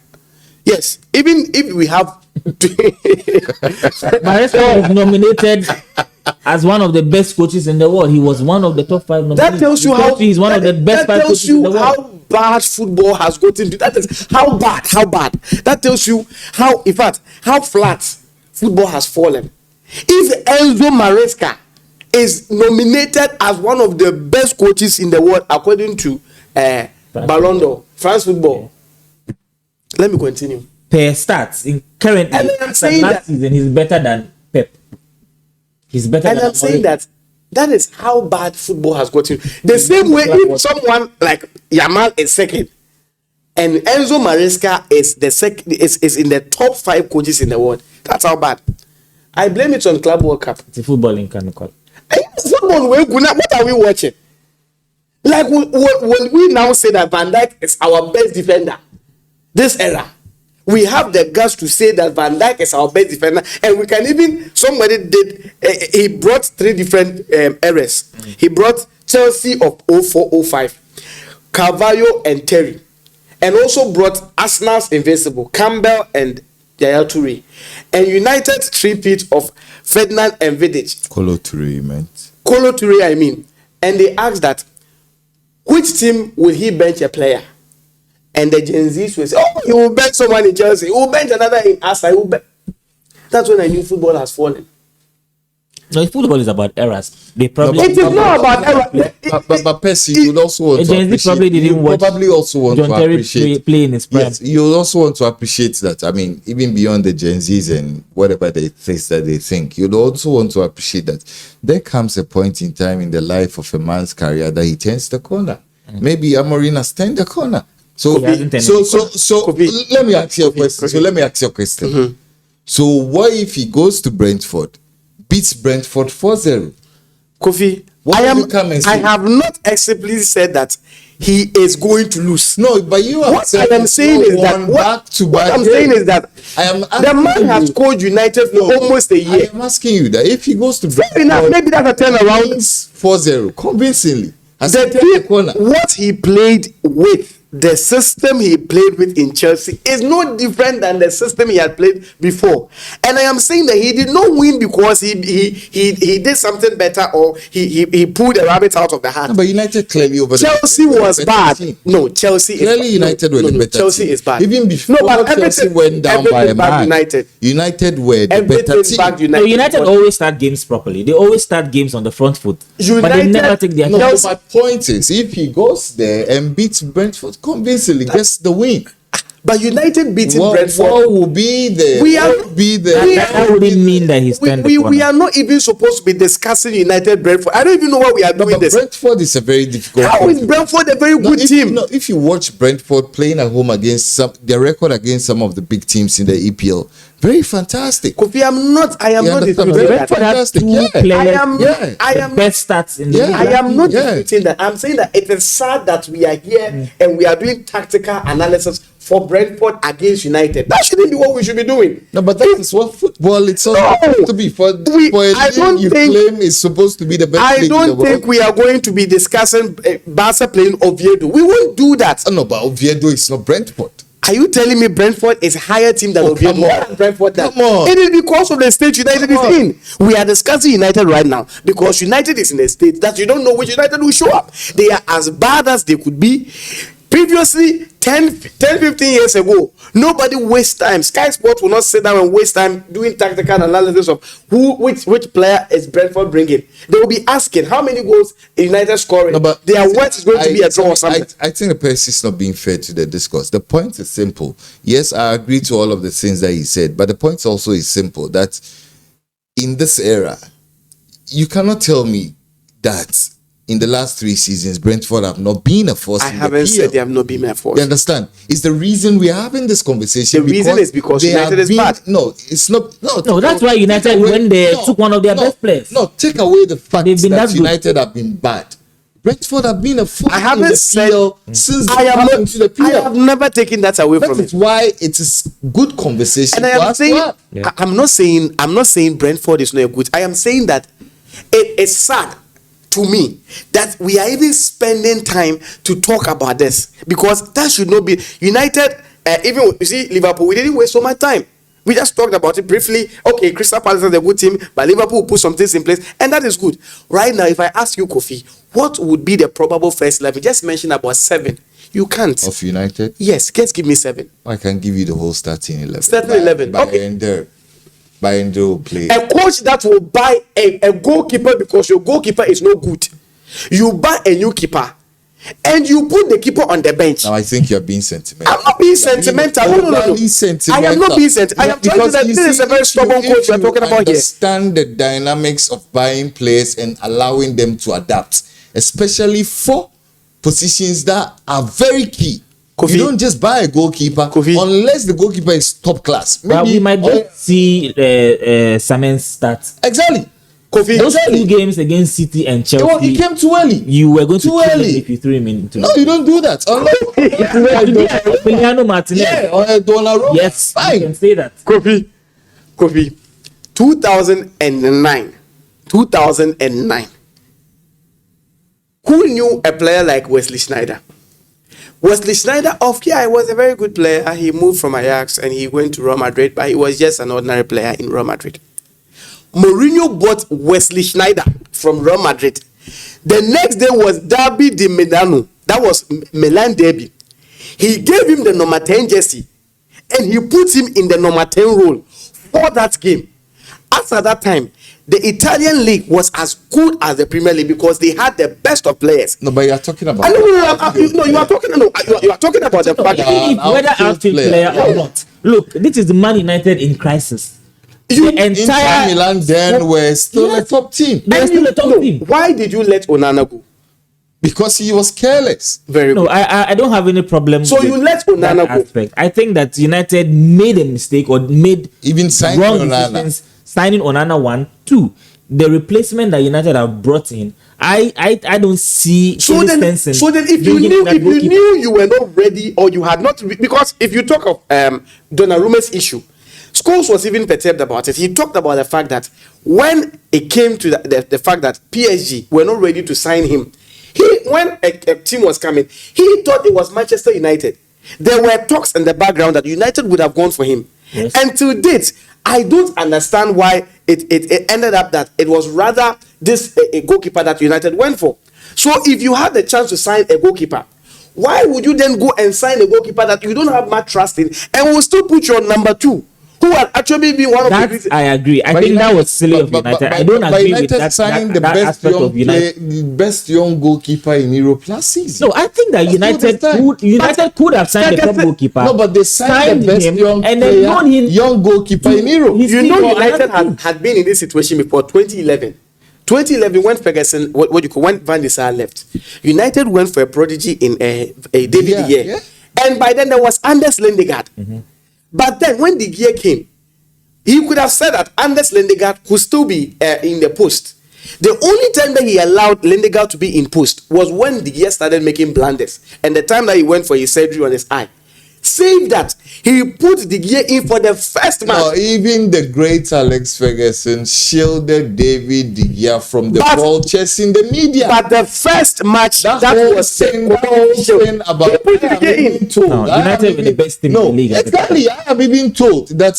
Yes, even if we have Maresca was nominated as one of the best coaches in the world. He was one of the top 5 nominees. that tells you how he's one of the best 5 coaches in the world. how bad football has gotten to. That is how bad. That tells you how, in fact, how flat football has fallen. If Enzo Maresca is nominated as one of the best coaches in the world according to Ballon d'Or, France football. Let me continue. Per stats, in currently, And I'm saying last that- season, he's better than Pep. He's better And than I'm saying Amorim. that is how bad football has gotten. The same way, if someone like Yamal is second, and Enzo Maresca is the second, is in the top 5 coaches in the world, that's how bad. I blame it on Club World Cup. It's a footballing kind of call. Football, what are we watching? Like, will we now say that Van Dijk is our best defender this era? We have the guts to say that Van Dijk is our best defender, and we can even, somebody did, he brought 3 different eras. He brought Chelsea of 04-05, Carvalho and Terry, and also brought Arsenal's invincible Campbell and Yaya Toure, and United 3-peat of Ferdinand and Vidic. Kolo Toure, you meant. Kolo Toure, I mean. And they asked that, which team will he bench a player? And the Gen Zs will say, oh, he will bench someone in Chelsea. He will bench another in Arsenal. That's when I knew football has fallen. No, football is about errors. They probably. It is not about error. But Percy, you would also want to Gen Z appreciate. probably didn't You watch probably also want John to Terry appreciate. play in his prime. Yes, you also want to appreciate that. I mean, even beyond the Gen Zs and whatever they think that they think, you'd also want to appreciate that there comes a point in time in the life of a man's career that he turns the corner. Maybe Amorim has turned the corner. So, He hasn't turned so let me ask you a question. So let me ask you a question. So what if he goes to Brentford, beats Brentford 4-0? Kofi, What will you come and I say? have not explicitly said that he is going to lose. No, but you have What said I am it's saying not is that one what back-to-back I'm game. saying is that I am the asking man has you- coached United for almost a I year. am asking you that if he goes to Fair enough, maybe that's a turnaround. wins 4-0 convincingly, has The he turned the thing, corner? what he played with, the system he played with in Chelsea is no different than the system he had played before. And I am saying that he did not win because he did something better, or he pulled a rabbit out of the hat. No, but United clearly over Chelsea the was better bad. team. No, Chelsea Clearly is United were the better Chelsea team. is bad. Even before no, but Chelsea everything- went down by a everything back man, United. United were the Everything better team. back So United. United always start games properly. They always start games on the front foot. But they United- never take their No, chance. my point is, if he goes there and beats Brentford convincingly, gets the win, But United beating Brentford. what will be the? We are- what will be the? That wouldn't mean that he's turned the we corner. are not even supposed to be discussing United Brentford. I don't even know why we are No, doing but this. Brentford is a very difficult. How team is to- Brentford a very No, good if, team? No, if you watch Brentford playing at home against their record against some of the big teams in the EPL, very fantastic. Kofi, I am not You understand? disputing Very that. fantastic. Two Yeah. players, Yeah. I the am best stats in the Yeah. league. I am not Yeah. disputing that. I'm saying that it is sad that we are here and we are doing tactical analysis for Brentford against United. That shouldn't be what we should be doing. No, but that is what football it's supposed to be. For a I don't league you think- claim is supposed to be the best I league in the don't world. think we are going to be discussing Barca playing Oviedo. We won't do that. Oh, no, but Oviedo is not Brentford. Are you telling me Brentford is a higher team than Oviedo? come on. Brentford than? Come on. It is because of the state United is in. We are discussing United right now because United is in a state that you don't know which United will show up. They are as bad as they could be. Previously, 15 years ago, nobody wastes time. Sky Sports will not sit down and waste time doing tactical analysis of which player is Brentford bringing. They will be asking how many goals United scoring. No, but their worth is going to be a draw or something. I think the person is not being fair to the discourse. The point is simple. Yes, I agree to all of the things that he said, but the point also is simple that in this era, you cannot tell me that in the last 3 seasons, Brentford have not been a force. I haven't said they have not been a force. You understand? It's the reason we are having this conversation. The reason is because United is bad. No, it's not. No, that's why United, when they took one of their best players. No, take away the fact They've been that that good. United have been bad. Brentford have been a force I in haven't the said PL since I they am come not, into the I PL. have never taken that away That from is it. why it is good conversation. And I to am us saying, to have. I'm not saying Brentford is not a good. I am saying that it is sad to me that we are even spending time to talk about this because that should not be United. Even you see Liverpool, we didn't waste so much time. We just talked about it briefly. Okay, Crystal Palace is a good team, but Liverpool put some things in place, and that is good. Right now, if I ask you, Kofi, what would be the probable first 11? Just mention about 7. You can't. Of United, Yes, just give me 7. I can give you the whole starting 11. Starting 11, By okay. Ender. By Ender will play. A coach that will buy a goalkeeper because your goalkeeper is no good. You buy a new keeper and you put the keeper on the bench. Now I think you're being sentimental. I'm not being sentimental. No. Overly sentimental. I am not being sentimental. I am trying to Because say you this is see, a very if stubborn you- coach if we are you talking about here. Understand the dynamics of buying players and allowing them to adapt, especially for positions that are very key. Kofi. You don't just buy a goalkeeper Kofi. unless the goalkeeper is top class. But we might just see Samen start. Exactly. Kofi, Those 2 games against City and Chelsea, Well, he came too early. you were going to Too kill him early. if you threw him into No, you don't do that. Unless Emiliano Martinez. yeah, or Donnarumma. Yes, you fine. can say that. Kofi, 2009. Who knew a player like Wesley Sneijder? Wesley Sneijder, he was a very good player. He moved from Ajax and he went to Real Madrid, but he was just an ordinary player in Real Madrid. Mourinho bought Wesley Sneijder from Real Madrid. The next day was Derby de Milano. That was Milan Derby. He gave him the number 10 jersey and he put him in the number 10 role for that game. After that time, the Italian league was as good as the Premier League because they had the best of players. No, but you are talking about. You are talking about the fact that Even if whether outfield outfield player. player or not. Look, this is the Man United in crisis. you The Inter entire Milan then were still a top team They were still a top team. Why did you let Onana go? because he was careless. Very No, good. I don't have any problem. So with you let that Onana go. aspect. I think that United made a mistake or made Even signing wrong Onana. decisions. Signing Onana 1, 2. The replacement that United have brought in, I don't see So any then, sense in if you bringing knew, that if you goalkeeper. knew you were not ready or you had not, because if you talk of Donnarumma's issue, Scholes was even perturbed about it. He talked about the fact that when it came to the fact that PSG were not ready to sign him, when a team was coming, he thought it was Manchester United. There were talks in the background that United would have gone for him. Yes. And to date, I don't understand why it ended up that it was rather this a goalkeeper that United went for. So if you had the chance to sign a goalkeeper, why would you then go and sign a goalkeeper that you don't have much trust in and will still put your number 2, who had actually been one of the That reasons? I agree. I But think that United- was silly of United. I don't but agree United with that signing the that best aspect young of United. the best young goalkeeper in Europe last season. No, I think that That's United not could have signed the top goalkeeper. No, but they signed the best him young and then player, loaned him young goalkeeper in Europe. He's You still know for United another team. had been in this situation before 2011. 2011 when Ferguson, when Van der Sar left, United went for a prodigy in a David Yeah, De Gea. yeah. And by then there was Anders Lindegaard. But then when De Gea came, he could have said that Anders Lindegaard could still be in the post. The only time that he allowed Lindegaard to be in post was when De Gea started making blunders and the time that he went for his surgery on his eye. Save that. He put the gear in for the first match. No, even the great Alex Ferguson shielded David De Gea from the vultures in the media. But the first match, that was saying about United were the best team in the league. Exactly. I am even told that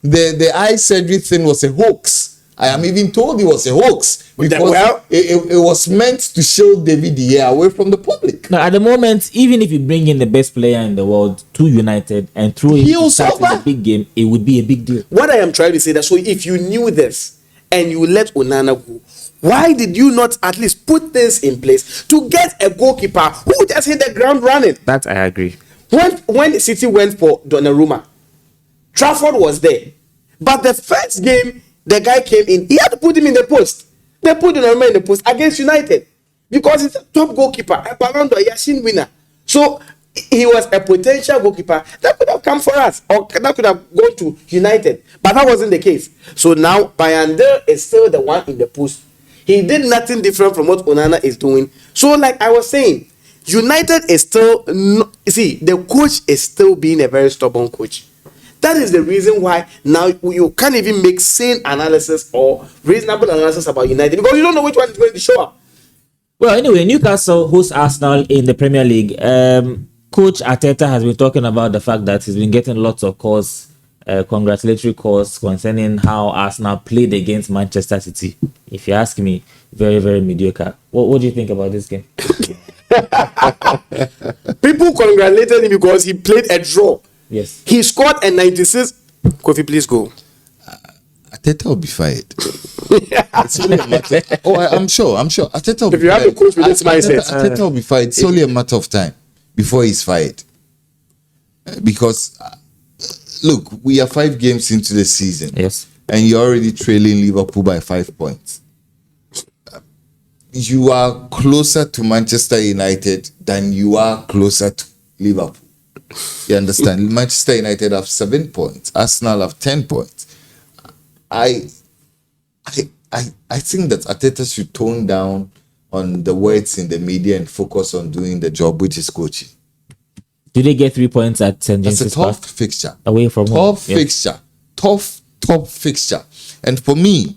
the eye surgery thing was a hoax. I am even told it was a hoax because it was meant to shield David De Gea away from the public. Now, at the moment, even if you bring in the best player in the world to United and throw him to start in the big game, it would be a big deal. What I am trying to say that, so if you knew this and you let Onana go, why did you not at least put this in place to get a goalkeeper who just hit the ground running? That I agree. When City went for Donnarumma, Trafford was there, but the first game the guy came in, he had to put him in the post. They put Donnarumma in the post against United because he's a top goalkeeper, a Ballon d'Or, Yashin winner. So he was a potential goalkeeper that could have come for us, or that could have gone to United, but that wasn't the case. So now Bayanda is still the one in the post. He did nothing different from what Onana is doing. So, like I was saying, United is still the coach is still being a very stubborn coach. That is the reason why now you can't even make sane analysis or reasonable analysis about United because you don't know which one is going to show up. Well, anyway, Newcastle hosts Arsenal in the Premier League. Coach Arteta has been talking about the fact that he's been getting lots of calls, congratulatory calls concerning how Arsenal played against Manchester City. If you ask me, very, very mediocre. What do you think about this game? People congratulated him because he played a draw. Yes. He scored a 96. Kofi, please go. Arteta will be fired. It's only a matter. I'm sure. Arteta will if you have a coach with this mindset, Arteta will be fired. It's only a matter of time before he's fired. Because, look, we are 5 games into the season. Yes. And you're already trailing Liverpool by 5 points. You are closer to Manchester United than you are closer to Liverpool. You understand? Manchester United have 7 points. Arsenal have 10 points. I think that Arteta should tone down on the words in the media and focus on doing the job, which is coaching. Do they get 3 points at St. James's That's a tough fixture. Away from home. Tough fixture. Tough fixture. And for me,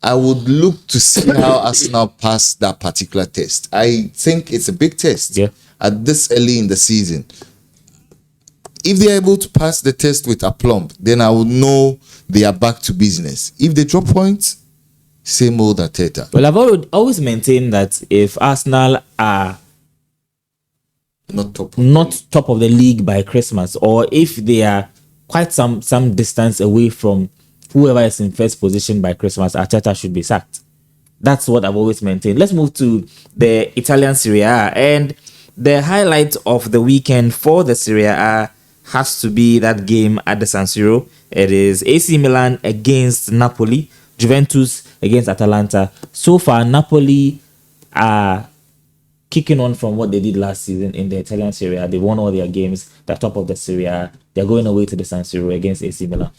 I would look to see how Arsenal pass that particular test. I think it's a big test at this early in the season. If they are able to pass the test with aplomb, then I would know they are back to business. If they drop points, same old Arteta. Well, I've always maintained that if Arsenal are not top of the league by Christmas, or if they are quite some distance away from whoever is in first position by Christmas, Arteta should be sacked. That's what I've always maintained. Let's move to the Italian Serie A. And the highlight of the weekend for the Serie A has to be that game at the San Siro. It is AC Milan against Napoli, Juventus against Atalanta. So far, Napoli are kicking on from what they did last season in the Italian Serie A. They won all their games. They're top of the Serie A. They're going away to the San Siro against AC Milan.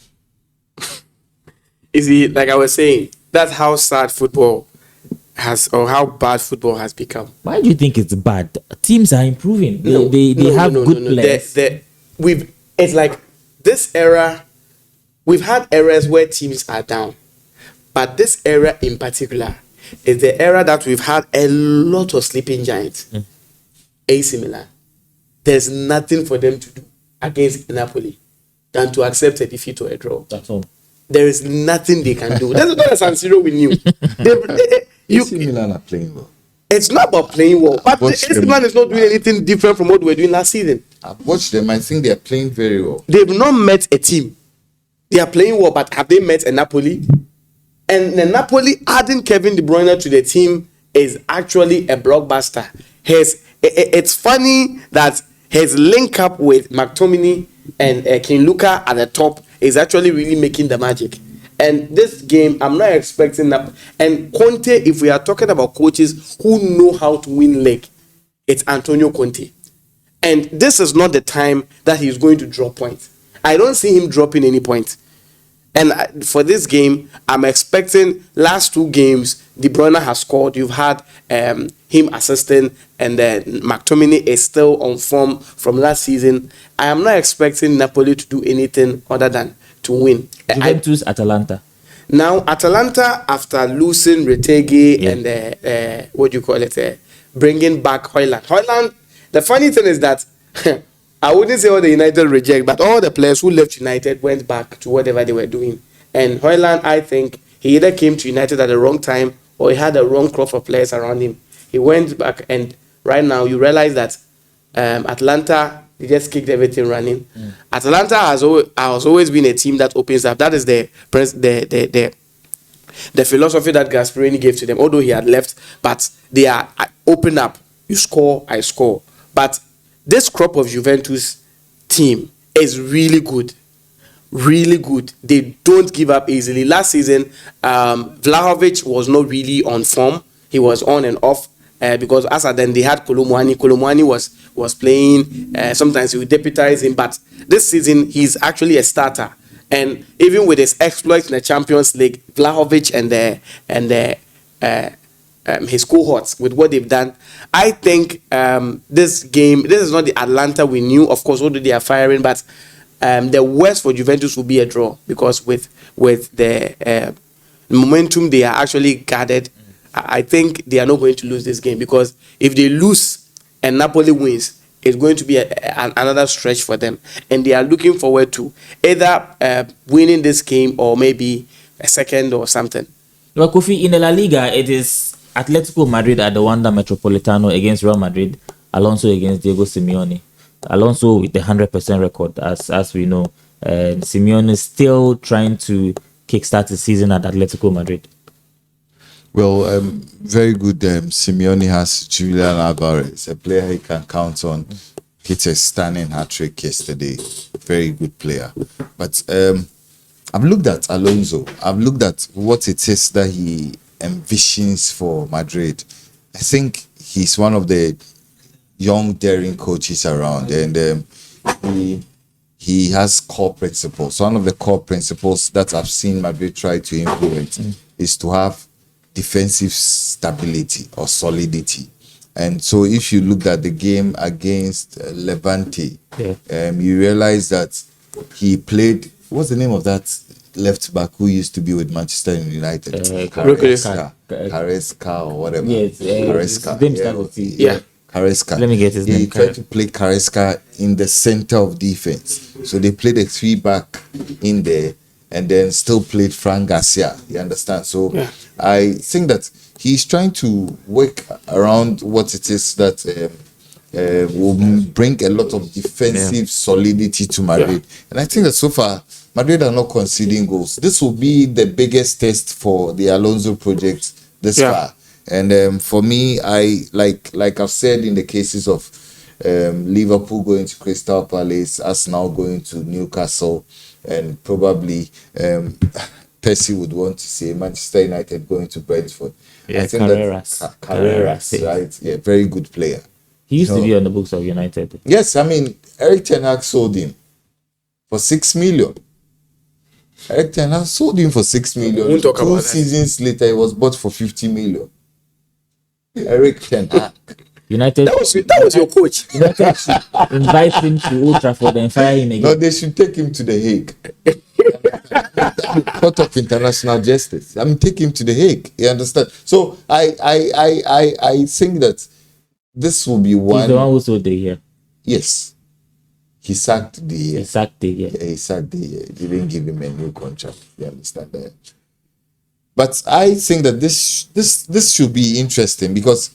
Is it like I was saying? That's how sad football has, or how bad football has become. Why do you think it's bad? Teams are improving. They have good players. It's like this era. We've had eras where teams are down, but this era in particular is the era that we've had a lot of sleeping giants. AC Milan. There's nothing for them to do against Napoli than to accept a defeat or a draw. That's all. There is nothing they can do. That's not a San Siro we knew. AC Milan are playing well. It's not about playing well, but AC Milan is not doing anything different from what we were doing last season. I've watched them. I think they are playing very well. They've not met a team. They are playing well, but have they met a Napoli? And the Napoli adding Kevin De Bruyne to the team is actually a blockbuster. It's funny that his link up with McTominay and King Luka at the top is actually really making the magic. And this game, I'm not expecting that. And Conte, if we are talking about coaches who know how to win league, it's Antonio Conte. And this is not the time that he's going to drop points. I don't see him dropping any points. And for this game, I'm expecting last 2 games, De Bruyne has scored. You've had him assisting, and then McTominay is still on form from last season. I am not expecting Napoli to do anything other than to win. Juventus, Atalanta. Now, Atalanta, after losing Retegui and what do you call it, bringing back Højlund. Højlund, the funny thing is that I wouldn't say all the United reject, but all the players who left United went back to whatever they were doing. And Højlund, I think, he either came to United at the wrong time or he had the wrong crop of players around him. He went back, and right now you realize that Atlanta, they just kicked everything running. Atalanta has always been a team that opens up. That is the philosophy that Gasperini gave to them. Although he had left, but they are open up. You score, I score. But this crop of Juventus team is really good. Really good. They don't give up easily. Last season, Vlahovic was not really on form. He was on and off because as then they had Kolomwani. Kolomwani was playing. Sometimes he would deputize him, but this season he's actually a starter. And even with his exploits in the Champions League, Vlahovic and his cohorts, with what they've done, I think this is not the Atlanta we knew. Of course, although they are firing, but the worst for Juventus will be a draw, because with the momentum they are actually gathered, I think they are not going to lose this game, because if they lose and Napoli wins, it's going to be another stretch for them, and they are looking forward to either winning this game or maybe a second or something. Well, Kofi, in the La Liga, it is Atletico Madrid at the Wanda Metropolitano against Real Madrid, Alonso against Diego Simeone. Alonso with the 100% record, as we know. Simeone is still trying to kickstart the season at Atletico Madrid. Well, very good. Simeone has Julian Alvarez, a player he can count on. Hit a stunning hat-trick yesterday. Very good player. But I've looked at Alonso. I've looked at what it is that he envisions for Madrid. I think he's one of the young, daring coaches around, and he has core principles. One of the core principles that I've seen Madrid try to implement is to have defensive stability or solidity. And so if you look at the game against Levante, you realize that he played, what's the name of that left back who used to be with Manchester United? Carrasca or whatever. Yes, Carrasca. Carrasca. Let me get his name. He tried to play Carrasca in the center of defense. So they played a 3-back in there and then still played Fran Garcia. You understand? So I think that he's trying to work around what it is that will bring a lot of defensive solidity to Madrid. And I think that so far, Madrid are not conceding goals. This will be the biggest test for the Alonso project this far. And for me, I like I've said in the cases of Liverpool going to Crystal Palace, us now going to Newcastle, and probably Percy would want to say Manchester United going to Brentford. Yeah, I think Carreras, right? Yeah, very good player. He used to be on the books of United. Yes, I mean, Eric Ten Hag sold him for 6 million. Eric Ten Hag sold him for 6 million. We'll talk about 2 seasons later, he was bought for 50 million. Eric Ten Hag. United. That was your coach. United should invite him to Old Trafford and fire him again. No, they should take him to the Hague. Court of International Justice. I mean, take him to the Hague. You understand? So I think that this will be one. He's the one who sold the year. Yes, he sacked the year. He sacked the year. He sacked the year. They didn't give him a new contract. You understand that? But I think that this should be interesting, because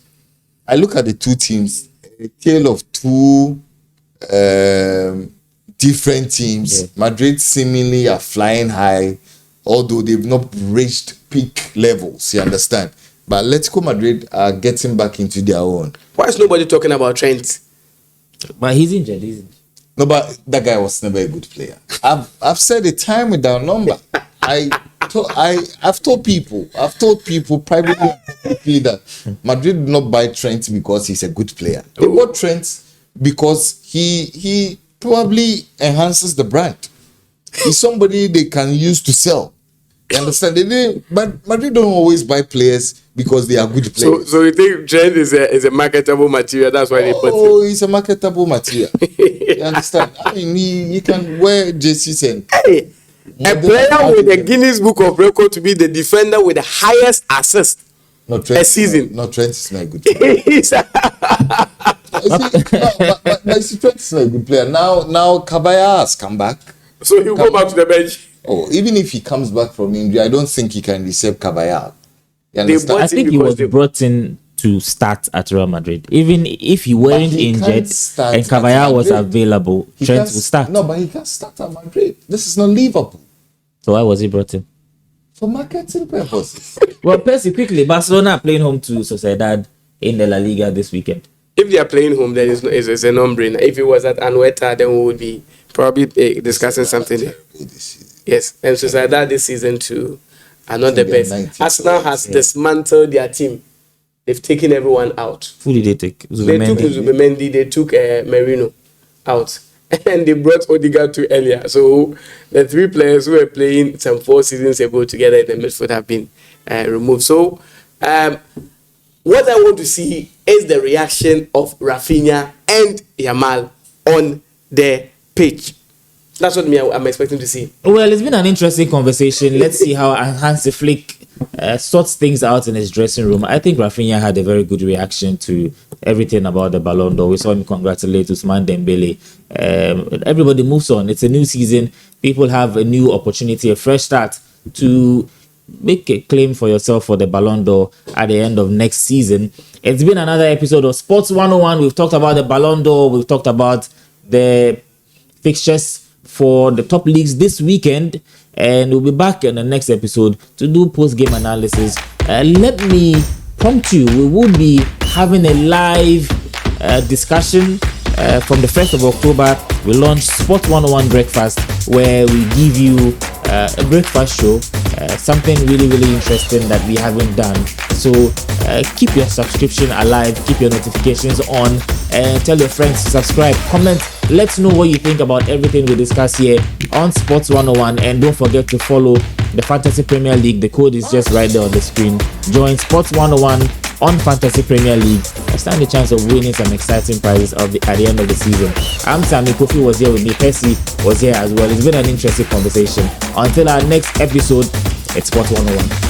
I look at the two teams, a tale of two different teams. Yeah. Madrid seemingly are flying high, although they've not reached peak levels. You understand? But Atletico Madrid are getting back into their own. Why is nobody talking about Trent? But he's injured, isn't he? No, but that guy was never a good player. I've said it time without number. I've told people privately and publicly that Madrid did not buy Trent because he's a good player. They bought Trent because he probably enhances the brand. He's somebody they can use to sell. You understand? But Madrid don't always buy players because they are good players. So you think Trent is a marketable material? That's why they put Oh, he's a marketable material. You understand? I mean, he can wear jerseys and. Hey, a player with the Guinness Book of Record to be the defender with the highest assist a season. No, Trent is not a good player. Trent is not a good player. Now Caballero has come back. So he'll go back to the bench. Oh, even if he comes back from injury, I don't think he can receive Caballero. You understand? I think he was brought in to start at Real Madrid. Even if he weren't injured and Caballero was available, Trent would start. No, but he can't start at Madrid. This is not Liverpool. So why was he brought in? For marketing purposes. Well, Percy, quickly, Barcelona are playing home to Sociedad in the La Liga this weekend. If they are playing home, then it's a no-brainer. If it was at Anoeta, then we would be probably discussing something there. Yes, and Sociedad this season too are not the best. Arsenal has dismantled their team. They've taken everyone out. Who did they take? They took Zubimendi, they took Merino out. And they brought Odegaard to earlier. So the three players who were playing some 4 seasons ago together in the midfield have been removed. So what I want to see is the reaction of Rafinha and Yamal on the pitch. That's what I'm expecting to see. Well, it's been an interesting conversation. Let's see how Hansi Flick sorts things out in his dressing room. I think Rafinha had a very good reaction to everything about the Ballon d'Or. We saw him congratulate Ousmane Dembele. Everybody moves on. It's a new season. People have a new opportunity, a fresh start to make a claim for yourself for the Ballon d'Or at the end of next season. It's been another episode of Sports 101. We've talked about the Ballon d'Or. We've talked about the fixtures for the top leagues this weekend, and we'll be back in the next episode to do post-game analysis. Let me prompt you, we will be having a live discussion from the 1st of October. We launch Sport 101 Breakfast, where we give you a breakfast show, something really, really interesting that we haven't done. So keep your subscription alive, keep your notifications on, and tell your friends to subscribe, comment. Let's know what you think about everything we discuss here on Sports 101. And don't forget to follow the Fantasy Premier League. The code is just right there on the screen. Join Sports 101 on Fantasy Premier League and stand the chance of winning some exciting prizes at the end of the season. I'm Sammy. Kofi was here with me. Percy was here as well. It's been an interesting conversation. Until our next episode, it's Sports 101.